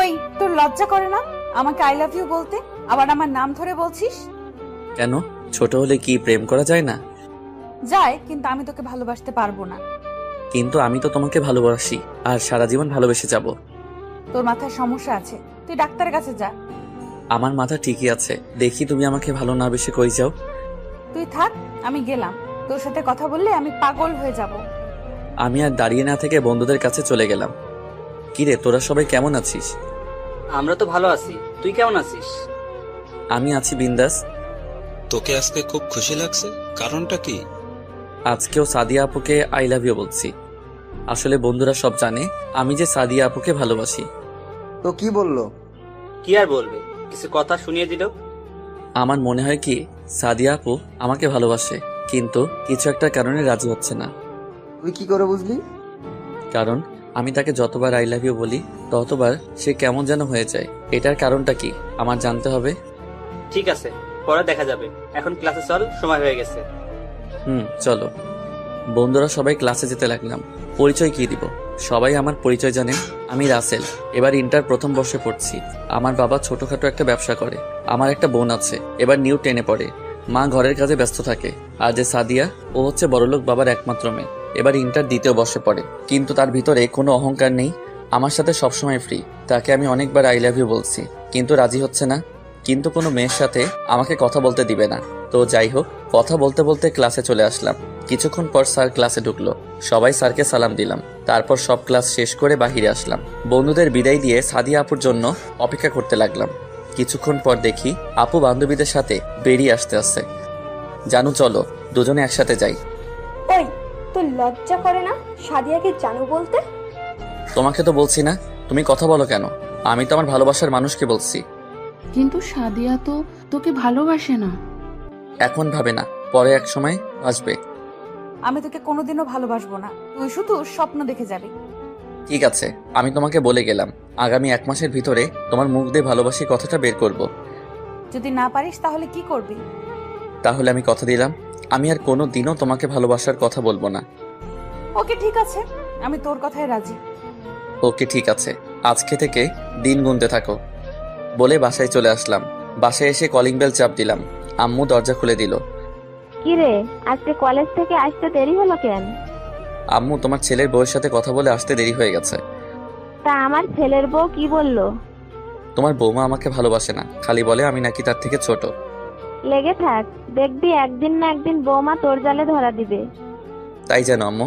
ওই, তোর লজ্জা করে না আমাকে আই লাভ ইউ বলতে? আবার আমার নাম ধরে বলছিস? কেন, ছোট হলে কি প্রেম করা যায় না? যায়, কিন্তু আমি তোকে ভালোবাসতে পারবো না। কিন্তু আমি তো তোমাকে ভালোবাসি, আর সারা জীবন ভালোবেসে যাব। তোর মাথায় সমস্যা আছে, তুই ডাক্তারের কাছে যা। আমার মাথা ঠিকই আছে, দেখি তুমি আমাকে ভালো না বেশি কই যাও। তুই থাক, আমি গেলাম। তোর সাথে কথা বললে আমি পাগল হয়ে যাব। আমি আর দাঁড়িয়ে না থেকে বন্ধুদের কাছে চলে গেলাম। কিরে, তোরা সবাই কেমন আছিস? আমরা তো ভালো আছি, তুই কেমন আছিস? আমি আছি বিন্দাস। তোকে আজকে খুব খুশি লাগছে, কারণটা কি? আজকেও সাদিয়া আপুকে আই লাভ ইউ বলছি। আসলে বন্ধুরা সব জানে আমি যে সাদিয়া আপুকে ভালোবাসি। তো কি বললো? কি আর বলবে, কিছু কথা শুনিয়ে দিল। আমার মনে হয় কি সাদিয়া আপু আমাকে ভালোবাসে, কিন্তু কিছু একটা কারণে রাজি হচ্ছে না। তুই কি করে বুঝলি? কারণ আমি তাকে যতবার আই লাভ ইউ বলি ততবার সে কেমন যেন হয়ে যায়। এটার কারণটা কি আমার জানতে হবে। ঠিক আছে, পরে দেখা যাবে, এখন ক্লাসে চল, সময় হয়ে গেছে। চলো। বন্ধুরা সবাই ক্লাসে যেতে লাগলাম। পরিচয় কি দিব? সবাই আমার পরিচয় জানে, আমি রাসেল। এবার ইন্টার প্রথম বর্ষে পড়ছি। আমার বাবা ছোটখাটো একটা ব্যবসা করে। আমার একটা বোন আছে, এবার নিউ 10-এ পড়ে। মা ঘরের কাজে ব্যস্ত থাকে। আর যে সাদিয়া, ও হচ্ছে বড়লোক বাবার একমাত্র মেয়ে। এবার ইন্টার দ্বিতীয় বর্ষে পড়ে, কিন্তু তার ভিতরে কোনো অহংকার নেই। আমার সাথে সবসময় ফ্রি। তাকে আমি অনেকবার আই লাভ ইউ বলছি, কিন্তু রাজি হচ্ছে না। কিন্তু কোনো মেয়ের সাথে আমাকে কথা বলতে দিবে না। তো যাই হোক, কথা বলতে বলতে ক্লাসে চলে আসলাম। কিছুক্ষণ পর স্যার ক্লাসে ঢুকলো। সবাই স্যারকে সালাম দিলাম। তারপর সব ক্লাস শেষ করে বাহিরে আসলাম। বন্ধুদের বিদায় দিয়ে সাদিয়া আপুর জন্য অপেক্ষা করতে লাগলাম। কিছুক্ষণ পর দেখি আপু বান্ধবীদের সাথে বেরিয়ে আসছে। জানু, চলো দুজনে একসাথে যাই। ওই, তোর লজ্জা করে না সাদিয়াকে জানু বলতে? তোমাকে তো বলছি না, তুমি কথা বলো কেন? আমি তো আমার ভালোবাসার মানুষকে বলছি। কিন্তু সাদিয়া তো তোকে ভালোবাসে না। এখন ভাবে না, পরে এক সময় আসবে। আমি তোকে কোনোদিনও ভালোবাসবো না, তুই শুধু স্বপ্ন দেখে যাবি। ঠিক আছে, আমি তোমাকে বলে গেলাম আগামী 1 মাসের ভিতরে তোমার মুখ দিয়ে ভালোবাসি কথাটা বের করব। যদি না পারিস তাহলে কি করবি? তাহলে আমি কথা দিলাম, আমি আর কোনো দিনও তোমাকে ভালোবাসার কথা বলবো না। ওকে ঠিক আছে, আমি তোর কথায় রাজি। ওকে ঠিক আছে, আজকে থেকে দিন গুনতে থাকো। বলে বাসায় চলে আসলাম। বাসায় এসে কলিং বেল চাপ দিলাম। আম্মু দরজা খুলে দিল। কিরে, আজকে কলেজ থেকে আসতে দেরি হলো কেন? আম্মু, তোমার ছেলের বউয়ের সাথে কথা বলে আসতে দেরি হয়ে গেছে। তা আমার ছেলের বউ কি বললো? তোমার বৌমা আমাকে ভালোবাসে না, খালি বলে আমি নাকি তার থেকে ছোট। লেগে থাক, দেখবি একদিন না একদিন বৌমা তোর জালে ধরা দিবে। তাই জানো আম্মু?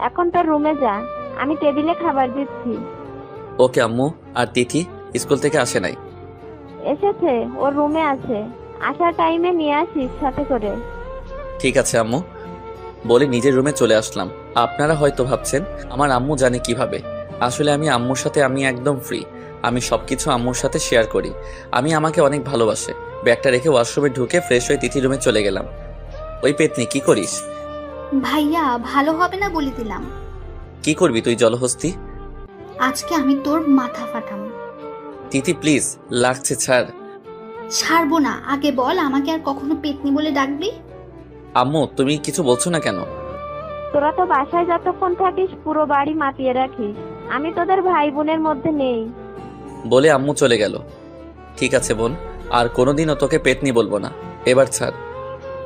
এখন তোর রুমে যা, আমি টেবিলে খাবার দিচ্ছি। ওকে আম্মু। আর তিথি স্কুল থেকে আসে নাই? এসেছে, ওর রুমে আছে, আসার টাইমে নিয়ে আসিস সাথে করে। ঠিক আছে আম্মু। বলে নিজের রুমে চলে আসলাম। আপনারা হয়তো ভাবছেন আমার আম্মু জানে কিভাবে। আসলে আমি আম্মুর সাথে আমি একদম ফ্রি। আমি সবকিছু আম্মুর সাথে শেয়ার করি। আমি আমাকে অনেক ভালোবাসে। ব্যাগটা রেখে ওয়াশরুমে ঢুকে ফ্রেশ হয়ে তিথি রুমে চলে গেলাম। ওই পেতনি, কি করিস? ভাইয়া, ভালো হবে না বলে দিলাম। কি করবি তুই জলহস্তি? আজকে আমি তোর মাথা ফাটাম। তিথি প্লিজ, লাগছে, ছাড়। ছাড়বো না, আগে বল আমাকে আর কখনো পেতনি বলে ডাকবি? আম্মু, তুমি কিছু বলছো না কেন? তোরা তো বাসায় যতক্ষণ থাকিস পুরো বাড়ি মাতিয়ে রাখিস, আমি তোদের ভাই বোনের মধ্যে নেই। বলে আম্মু চলে গেল। ঠিক আছে বোন, আর কোনোদিনও তোকে পেতনি বলবো না, এবার ছাড়।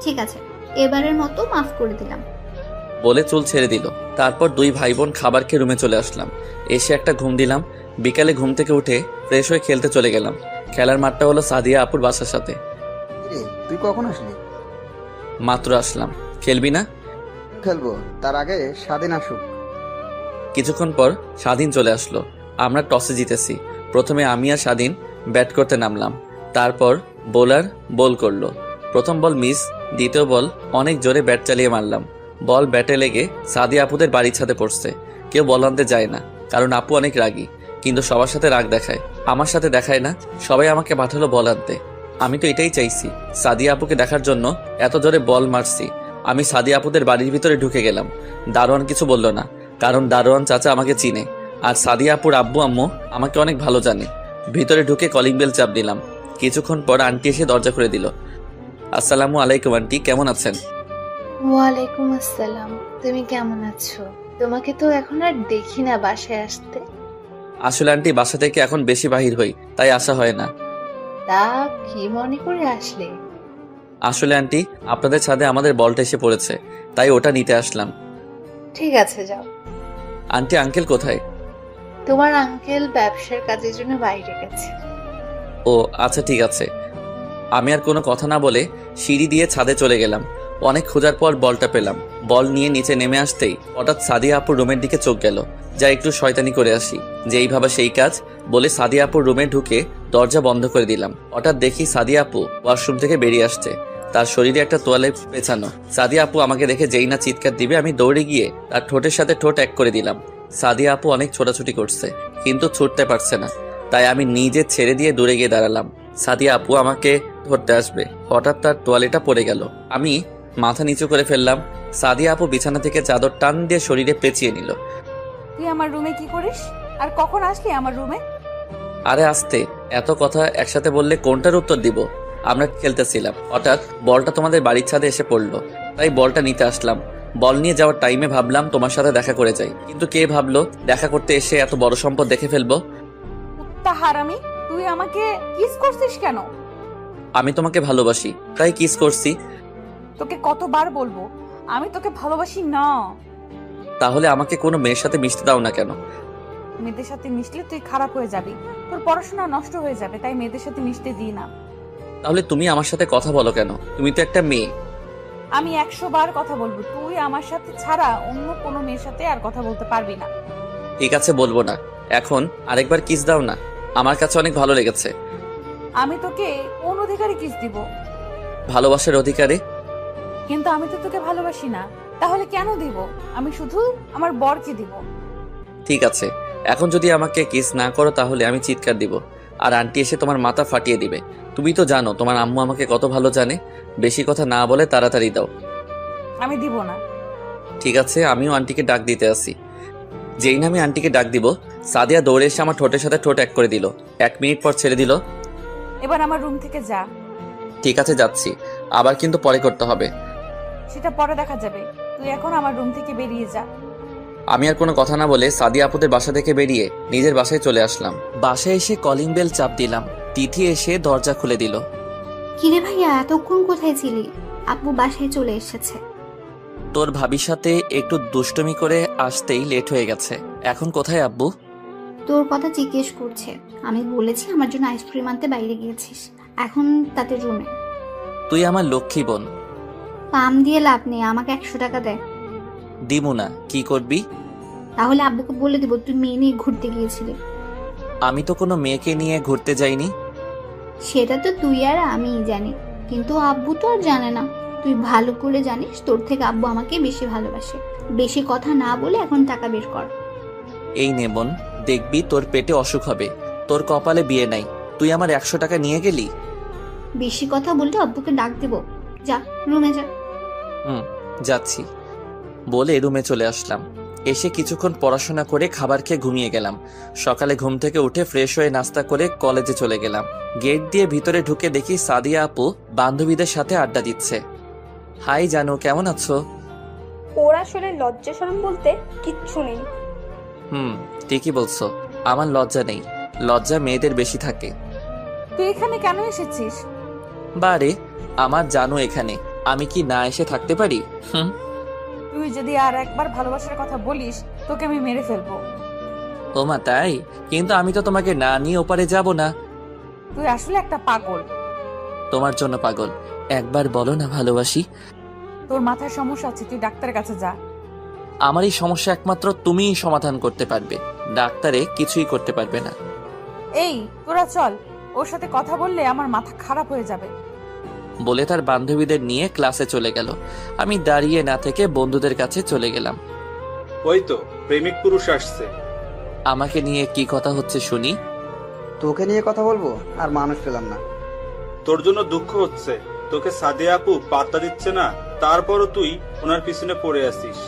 ঠিক আছে, এবারের মতো মাফ করে দিলাম। বলে চুল ছেড়ে দিল। তারপর 2 ভাই বোন খাবার খেয়ে রুমে চলে আসলাম। এসে একটা ঘুম দিলাম। বিকালে ঘুম থেকে উঠে ফ্রেশ হয়ে খেলতে চলে গেলাম। খেলার মাঠটা হলো সাদিয়া আপুর বাসার সাথে। রে, তুই কখন আসলি? মাত্র আসলাম। খেলবি না? খেলবো, তার আগে স্বাধীন আসুক। কিছুক্ষণ পর স্বাধীন চলে আসলো। আমরা টসে জিতেছি। প্রথমে আমি আর স্বাধীন ব্যাট করতে নামলাম। তারপর বোলার বল করলো। প্রথম বল মিস, দ্বিতীয় বল অনেক জোরে ব্যাট চালিয়ে মারলাম। বল ব্যাটে লেগে সাদিয়া আপুদের বাড়ির ছাদে পড়ছে। কেউ বল আনতে যায় না, কারণ আপু অনেক রাগী, কিন্তু সবার সাথে রাগ দেখায়। আমার সাথে দেখায় না। সবাই আমাকে পাঠালো বল আনতে। আমি তো এটাই চাইছি, সাদিয়া আপুকে দেখার জন্য এত জোরে বল মারছি। আমি সাদিয়া আপুদের বাড়ির ভিতরে ঢুকে গেলাম। দারোয়ান কিছু বলল না, কারণ দারোয়ান চাচা আমাকে চিনে, আর সাদিয়া আপুর আব্বু আম্মু আমাকে অনেক ভালো জানে। ভিতরে ঢুকে কলিং বেল চাপ দিলাম। কিছুক্ষণ পর আন্টি এসে দরজা খুলে দিল। আসসালামু আলাইকুম আন্টি, কেমন আছেন? ওয়ালাইকুম আসসালাম। তুমি কেমন আছো? তোমাকে তো এখন আর দেখি না বাসায় আসতে। আসলে আন্টি বাসা থেকে এখন বেশি বাহির হই, তাই আসা হয় না। তা কি মনে করে আসলে? আসলে আন্টি আপনাদের ছাদে আমাদের বলটা এসে পড়েছে, তাই ওটা নিতে আসলাম। ঠিক আছে, যাও। আন্টি আঙ্কেল কোথায়? তোমার আঙ্কেল ব্যবসার কাজের জন্য বাইরে গেছে। ও আচ্ছা ঠিক আছে। আমি আর কোনো কথা না বলে সিঁড়ি দিয়ে ছাদে চলে গেলাম। অনেক খোঁজার পর বলটা পেলাম। বল নিয়ে নিচে নেমে আসতেই হঠাৎ সাদিয়া আপুর রুমের দিকে চোখ গেল, যা একটু শয়তানি করে আসি। যেই ভাবা সেই কাজ বলে সাদিয়া আপুর রুমে ঢুকে দরজা বন্ধ করে দিলাম। হঠাৎ দেখি সাদিয়া আপু ওয়াশরুম থেকে বেরিয়ে আসছে, তার শরীরে একটা তোয়ালে পেঁচানো। সাদিয়া আপু আমাকে দেখে যেই না চিৎকার দিবে, আমি দৌড়ে গিয়ে তার ঠোঁটের সাথে ঠোঁট এক করে দিলাম। সাদিয়া আপু অনেক ছোটাছুটি করছে, কিন্তু ছুটতে পারছে না, তাই আমি নিজে ছেড়ে দিয়ে দূরে গিয়ে দাঁড়ালাম। সাদিয়া আপু আমাকে ধরতে আসবে, হঠাৎ তার তোয়ালেটা পড়ে গেল। আমি মাথা নিচু করে ফেললাম। সাদিয়া আপু বিছানা থেকে চাদর টান দিয়ে শরীরে পেঁচিয়ে নিল। তুই আমার রুমে কি করিস? আর কখন আসলি আমার রুমে? আরে আস্তে, এত কথা একসাথে বললে কোনটার উত্তর দিব? আমরা খেলতেছিলাম, হঠাৎ বলটা তোমাদের বাড়ির ছাদে এসে পড়লো, তাই বলটা নিতে আসলাম। বল নিয়ে যাওয়ার টাইমে ভাবলাম তোমার সাথে দেখা করে যাই, কিন্তু কে ভাবলো দেখা করতে এসে এত বড় সম্পদ দেখে ফেলবো। কুত্তা হারামি, তুই আমাকে কিস করছিস কেন? আমি তোমাকে ভালোবাসি, তাই কিস করছি। তোকে কতবার বলবো আমি তোকে ভালোবাসি না। তাহলে আমাকে কোনো মেয়ের সাথে মিশতে দাও না কেন? মেয়েদের সাথে মিশলে তুই খারাপ হয়ে যাবি, তোর পড়াশোনা নষ্ট হয়ে যাবে, তাই মেয়েদের সাথে মিশতে দিই না। তাহলে তুমি আমার সাথে কথা বলো কেন? তুমি তো একটা মেয়ে। আমি 100 বার কথা বলবো, তুই আমার সাথে ছাড়া অন্য কোনো মেয়ের সাথে আর কথা বলতে পারবি না। ঠিক আছে, বলবো না। এখন আরেকবার কিস দাও না, আমার কাছে অনেক ভালো লেগেছে। আমি তোকে কোন অধিকারে কিস দিব? ভালোবাসার অধিকারে। কিন্তু আমি তো তোকে ভালোবাসি না, তাহলে কেন দিব? আমি শুধু আমার বরকে দিব। ঠিক আছে, এখন যদি আমাকে কিস না করো তাহলে আমি চিৎকার দিব, আর আন্টি এসে তোমার মাথা ফাটিয়ে দিবে। তুমি তো জানো তোমার আম্মু আমাকে কত ভালো জানে। বেশি কথা না বলে তাড়াতাড়ি দাও। আমি দিব না। ঠিক আছে, আমিও আন্টিকে ডাক দিতে আসি। যেই না আমি আন্টিকে ডাক দিব, সাদিয়া দৌড়ে এসে আমার ঠোঁটের সাথে ঠোঁট এক করে দিল। 1 মিনিট পর ছেড়ে দিল। এবার আমার রুম থেকে যা। ঠিক আছে, যাচ্ছি, আবার কিন্তু পরে করতে হবে। সেটা পরে দেখা যাবে, তুই এখন আমার রুম থেকে বেরিয়ে যা। আমি আর কোনো কথা না বলে সাদিয়া আপুদের বাসা থেকে বেরিয়ে নিজের বাসায় চলে আসলাম। বাসায় এসে কলিং বেল চাপ দিলাম। তিথি এসে দরজা খুলে দিল। কিরে ভাইয়া, এতক্ষণ কোথায় ছিলি? আপু বাসায় চলে এসেছে। তোর ভাবির সাথে একটু দুষ্টুমি করে আসতেই লেট হয়ে গেছে। এখন কোথায় আব্বু? তোর কথা জিজ্ঞেস করছে। আমি বলেছি আমার জন্য আইসক্রিম আনতে বাইরে গিয়েছিস, এখন তাদের রুমে। তুই আমার লক্ষ্মী বোন। পাম দিয়ে লাভ নেই, আমাকে 100 টাকা দে। দিমু না, কি করবি? তাহলে আব্বুকে বলে দিব তুই মেয়ে নিয়ে ঘুরতে গিয়েছিলি। আমি তো কোনো মেয়েকে নিয়ে ঘুরতে যাইনি। সেটা তো তুই আর আমিই জানি, কিন্তু আব্বু তো আর জানে না। তুই ভালো করে জানিস তোর থেকে আব্বু আমাকে বেশি ভালোবাসে। বেশি কথা না বলে এখন টাকা বের কর। এই নে বোন, দেখবি তোর পেটে অসুখ হবে। তোর কপালে বিয়ে নাই, তুই আমার 100 টাকা নিয়ে গেলি। বেশি কথা বললে আব্বুকে ডাক দেব। যা রুমে যা। যাচ্ছি বলে রুমে চলে আসলাম। এসে কিছুক্ষণ পড়াশোনা করে খাবার খেয়ে ঘুমিয়ে গেলাম। সকালে ঘুম থেকে উঠে ফ্রেশ হয়ে নাস্তা করে কলেজে চলে গেলাম। গেট দিয়ে ভিতরে ঢুকে দেখি সাদিয়া আপু বান্ধবীদের সাথে আড্ডা দিচ্ছে। হাই জানু, কেমন আছো? ওর আসলে লজ্জা শরম বলতে কিচ্ছু নেই। ঠিকই বলছো, আমার লজ্জা নেই। লজ্জা মেয়েদের বেশি থাকে। তুই এখানে কেন এসেছিস? বারে, আমার জানু এখানে, আমি কি না এসে থাকতে পারি? তুই যদি আর একবার ভালোবাসার কথা বলিস তোকে আমি মেরে ফেলবো। ও মা, তাই? কিন্তু আমি তো তোমাকে না নিয়ে ওপারে যাব না। তুই আসলে একটা পাগল। তোমার জন্য পাগল। একবার বলো না ভালোবাসি। তোর মাথায় সমস্যা আছে, তুই ডাক্তারের কাছে যা। আমার এই সমস্যা একমাত্র তুমিই সমাধান করতে পারবে, ডাক্তারে কিছুই করতে পারবে না। এই তোরা চল, ওর সাথে কথা বললে আমার মাথা খারাপ হয়ে যাবে। বলে তার বান্ধবীদের নিয়ে ক্লাসে চলে গেল। আমি দাঁড়িয়ে না থেকে বন্ধুদের কাছে চলে গেলাম। ওই তো প্রেমিক পুরুষ আসছে। আমাকে নিয়ে কি কথা হচ্ছে শুনি। তোকে নিয়ে কথা বলবো আর মানুষ পেলাম না। তোর জন্য দুঃখ হচ্ছে, তোকে সাদিয়া আপু পাত্তা দিচ্ছে না, তারপরও তুই ওনার পিছনে পড়ে আছিস।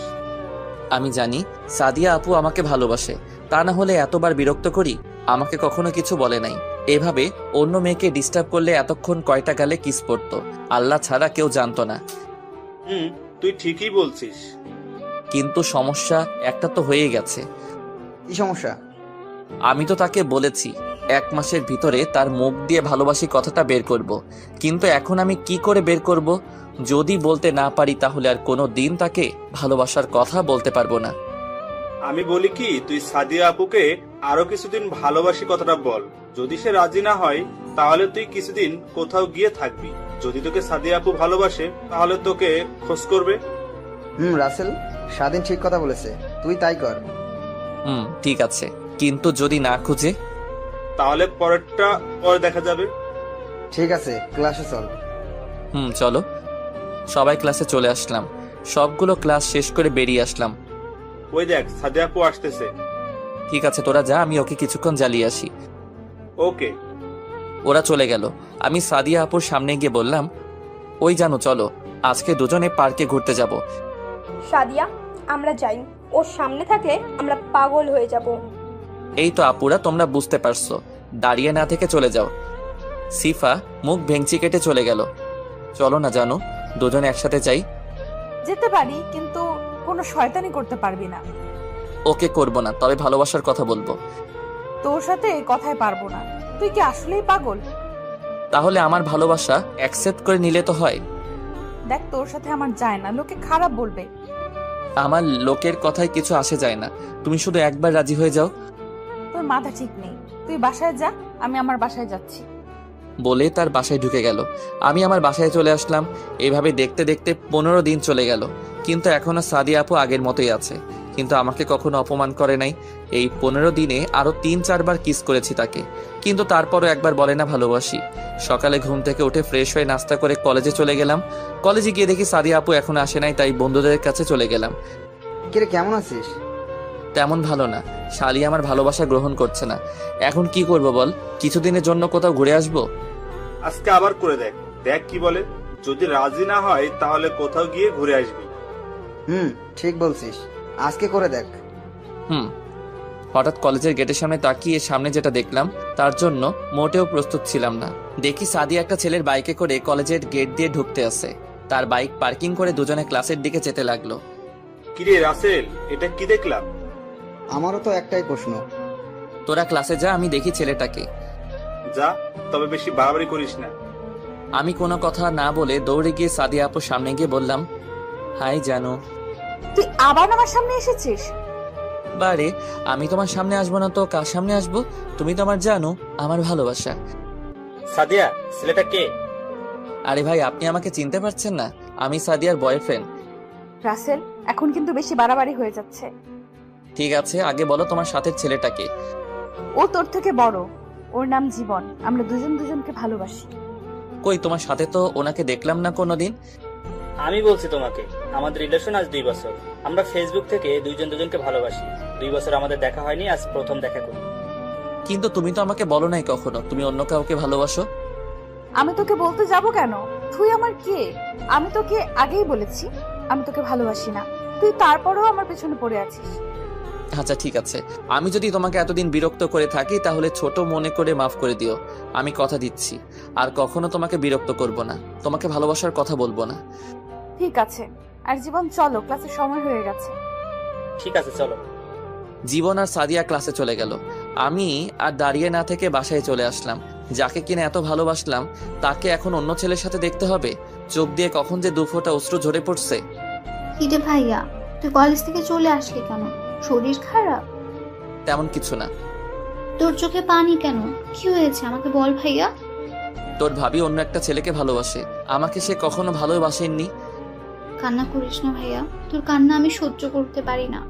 আমি জানি সাদিয়া আপু আমাকে ভালোবাসে, তা না হলে এতবার বিরক্ত করি? আমাকে কখনো কিছু বলে নাই। এভাবে অন্য মেয়েকে ডিস্টার্ব করলে এতক্ষণ কয়টা গালে কিস পড়তো আল্লাহ ছাড়া কেউ জানতো না। তুই ঠিকই বলছিস, কিন্তু সমস্যা একটা তো হয়ে গেছে। কি সমস্যা? আমি তো তাকে বলেছি 1 মাসের ভিতরে তার মুখ দিয়ে ভালোবাসি কথাটা বের করব। কিন্তু এখন আমি কি করে বের করব? যদি বলতে না পারি তাহলে আর কোনো দিন তাকে ভালোবাসার কথা বলতে পারবো না। আমি বলি কি, তুই সাদিয়া আপুকে আরো কিছুদিন ভালোবাসি কথাটা বল। যদি সে রাজি না হয় তাহলে তুই কিছুদিন কোথাও গিয়ে থাকবি। যদি তোকে সাদিয়া আপু ভালোবাসে তাহলে তোকে খোঁজ করবে। রাসেল, স্বাধীন ঠিক কথা বলেছে, তুই তাই কর। ঠিক আছে, কিন্তু যদি না খুঁজে? তাহলে পরেরটা পরে দেখা যাবে। ঠিক আছে, ক্লাসে চল। চলো। সবাই ক্লাসে চলে আসলাম। সবগুলো ক্লাস শেষ করে বেরিয়ে আসলাম। ওই দেখ, সাদিয়া আপু আসতেছে। ঠিক আছে, তোরা যা, আমি ওকে কিছুক্ষণ জ্বালিয়ে আসি। ওকে। ওরা চলে গেল। আমি সাদিয়া আপুর সামনে গিয়ে বললাম, ওই জানো, চলো আজকে দুজনে পার্কে ঘুরতে যাব। সাদিয়া, আমরা যাই। ওর সামনে থাকলে আমরা পাগল হয়ে যাব। এই তো আপুরা, তোমরা বুঝতে পারছো, দাঁড়িয়ে না থেকে চলে যাও। সিফা মুখ ভেঙচি কেটে চলে গেল। চলো না জানো, দুজনে একসাথে যাই। যেতে পারি, কিন্তু কোনো শয়তানি করতে পারবি না। ওকে, করব না, তবে ভালোবাসার কথা বলবো। তোর সাথে কথায় পারবো না। তুই কি আসলেই পাগল? তাহলে আমার ভালোবাসা অ্যাকসেপ্ট করে নিলে তো হয়। দেখ, তোর সাথে আমার যায় না, লোকে খারাপ বলবে। আমার লোকের কথায় কিছু আসে যায় না, তুমি শুধু একবার রাজি হয়ে যাও। তোর মাথা ঠিক নেই। তুই বাসায় যা, আমি আমার বাসায় যাচ্ছি। বলে তার বাসায় ঢুকে গেল। আমি আমার বাসায় চলে আসলাম। এইভাবে দেখতে দেখতে 15 দিন চলে গেল, কিন্তু এখনো সাদিয়া আপু আগের মতোই আছে। কিন্তু আমাকে কখনো অপমান করে নাই। এই 15 দিনে আরো 3-4 বার কিস করেছি তাকে, কিন্তু তারপরও একবার বলে না ভালোবাসি। সকালে ঘুম থেকে উঠে ফ্রেশ হয়ে নাস্তা করে কলেজে চলে গেলাম। কলেজে গিয়ে দেখি সাদিয়া আপু এখনো আসে নাই, তাই বন্ধুদের কাছে চলে গেলাম। কিরে, কেমন আছিস? তেমন ভালো না, শালি আমার ভালোবাসা গ্রহণ করছে না। এখন কি করব বল? কিছুদিনের জন্য কোথাও ঘুরে আসবো। আজকে আবার করে দেখ, দেখ কি বলে। যদি রাজি না হয় তাহলে কোথাও গিয়ে ঘুরে আসবি। ঠিক বলছিস, আজকে করে দেখ। হঠাৎ কলেজের গেটের সামনে তাকিয়ে সামনে যেটা দেখলাম তার জন্য মোটেও প্রস্তুত ছিলাম না। দেখি সাদিয়া একটা ছেলের বাইকে করে কলেজের গেট দিয়ে ঢুকতে আসে। তার বাইক পার্কিং করে দুজনে ক্লাসের দিকে যেতে লাগলো। কিরে রাসেল, এটা কি দেখলাম? আমারও তো একটাই প্রশ্ন। তোরা ক্লাসে যা, আমি দেখি ছেলেটাকে। যা, তবে বেশি বাড়াবাড়ি করিস না। আমি কোনো কথা না বলে দৌড়ে গিয়ে সাদিয়া আপুর সামনে গিয়ে বললাম, হাই জানো। তুই আবার আমার সামনে এসেছিস? বারে, আমি তোমার সামনে আসবো না তো কার সামনে আসবো? তুমি তো আমার জানো, আমার ভালোবাসা। সাদিয়া, ছেলেটা কে? আরে ভাই, আপনি আমাকে চিনতে পারছেন না? আমি সাদিয়ার বয়ফ্রেন্ড। রাসেল, এখন কিন্তু বেশি বাড়াবাড়ি হয়ে যাচ্ছে। ঠিক আছে, আগে বলো তোমার সাথের ছেলেটাকে। ও তোর থেকে বড়, ওর নাম জীবন। আমরা দুজন দুজনকে ভালোবাসি। কই, তোমার সাথে তো ওনাকে দেখলাম না কোনোদিন। আমি বলছি তোমাকে, আমাদের রিলেশন আজ 2 বছর। আমরা ফেসবুক থেকে দুজন দুজনকে ভালোবাসি। 2 বছর আমাদের দেখা হয়নি, আজ প্রথম দেখা করি। কিন্তু তুমি তো আমাকে বলো নাই কখনো তুমি অন্য কাউকে ভালোবাসো। আমি তোকে বলতে যাব কেন? তুই আমার কে? আমি তোকে আগেই বলেছি আমি তোকে ভালোবাসি না। তুই তারপরেও আমার পেছনে পড়ে আছিস। আচ্ছা ঠিক আছে, আমি যদি তোমাকে এতদিন বিরক্ত করে থাকি তাহলে ছোট মনে করে মাফ করে দিও। আমি কথা দিচ্ছি আর কখনো তোমাকে বিরক্ত করব না, তোমাকে ভালোবাসার কথা বলবো না। ঠিক আছে। আর জীবন, চলো, ক্লাসের সময় হয়ে গেছে। ঠিক আছে, চলো। জীবন আর সাদিয়া ক্লাসে চলে গেল। আমি আর দাঁড়িয়ে না থেকে বাসায় চলে আসলাম। যাকে কিনা এত ভালোবাসলাম তাকে এখন অন্য ছেলের সাথে দেখতে হবে। চোখ দিয়ে কখন যে 2 ফোঁটা অশ্রু ঝরে পড়ছে। কিরে ভাইয়া, তুই কলেজ থেকে চলে আসলি কেন? শরীর খারাপ? তেমন কিছু না। তোর চোখে পানি কেন? কি হয়েছে আমাকে বল ভাইয়া। তোর ভাবি অন্য একটা ছেলেকে ভালোবাসে, আমাকে সে কখনো ভালোবাসেননি। কান্না করিস না ভাইয়া, তোর কান্না আমি সহ্য করতে পারি না।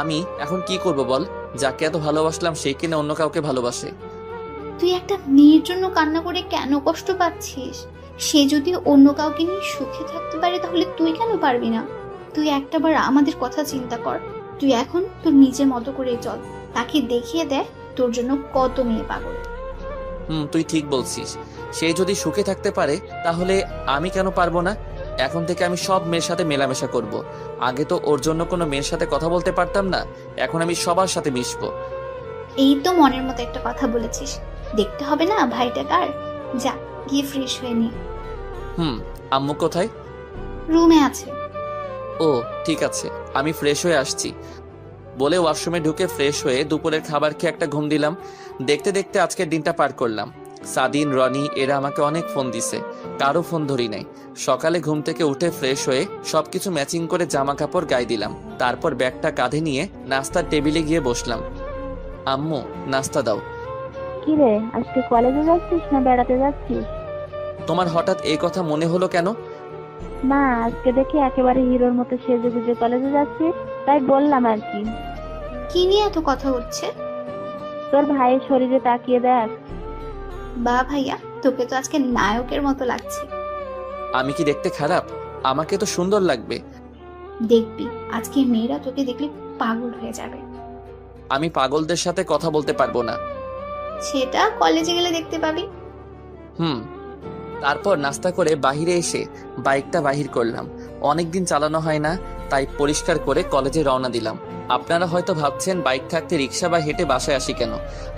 আমি এখন কি করব বল? যাকে এত ভালোবাসলাম সে কিনা অন্য কাউকে ভালোবাসে। তুই একটা মেয়ের জন্য কান্না করে কেন কষ্ট পাচ্ছিস? সে যদি অন্য কাউকে নিয়ে সুখে থাকতে পারে তাহলে তুই কেন পারবি না? তুই একটাবার আমাদের কথা চিন্তা কর। তুই এখন তোর নিজের মতো করে চল, তাকে দেখিয়ে দেখ তোর জন্য কত মেয়ে পাগল। তুই ঠিক বলছিস। সে যদি সুখে থাকতে পারে তাহলে আমি কেন পারবো না? এখন থেকে আমি সব মেয়ের সাথে মেলামেশা করব। আগে তো ওর জন্য কোনো মেয়ের সাথে কথা বলতে পারতাম না, এখন আমি সবার সাথে মিশবো। এই তো মনের মতো একটা কথা বলেছিস। দেখতে হবে না ভাইটা কার? যা গিয়ে ফ্রেশ হয়ে নি। আম্মু কোথায়? রুমে আছে। ও ঠিক আছে, আমি ফ্রেশ হয়ে আসছি। বলে ওয়াশরুমে ঢুকে ফ্রেশ হয়ে দুপুরের খাবার খেয়ে একটা ঘুম দিলাম। দেখতে দেখতে আজকের দিনটা পার করলাম। সাদিন, রনি এরা আমাকে অনেক ফোন দিছে, কারো ফোন ধরি নাই। সকালে ঘুম থেকে উঠে ফ্রেশ হয়ে সবকিছু ম্যাচিং করে জামা কাপড় গায়ে দিলাম। তারপর ব্যাগটা কাঁধে নিয়ে নাস্তার টেবিলে গিয়ে বসলাম। আম্মু, নাস্তা দাও। কি রে, আজকে কলেজে যাচ্ছিস না বেড়াতে যাচ্ছিস? তোমার হঠাৎ এই কথা মনে হলো কেন? না, আজকে দেখি একেবারে হিরোর মতো সেজে গুজে কলেজে যাচ্ছিস, তাই বললাম আর কি। কি নিয়ে এত কথা হচ্ছে? তোর ভাইয়ের শরীরে তাকিয়ে দেখ। বা ভাইয়া, তোকে তো আজকে নায়কের মতো লাগছে। আমি কি দেখতে খারাপ? আমাকে তো সুন্দর লাগবে। দেখবি আজকে মেয়েরা তোকে দেখলে পাগল হয়ে যাবে। আমি পাগলদের সাথে কথা বলতে পারবো না। সেটা কলেজে গেলে দেখতে পাবি। তারপর নাস্তা করে বাহিরে এসে বাইকটা বাহির করলাম। অনেকদিন চালানো হয় না, তাই পরিষ্কার করে কলেজে রওনা দিলাম। আপনারা হয়তো ভাবছেন বাইক থাকতে রিক্সা বা হেঁটে বাসায় আসি কেন।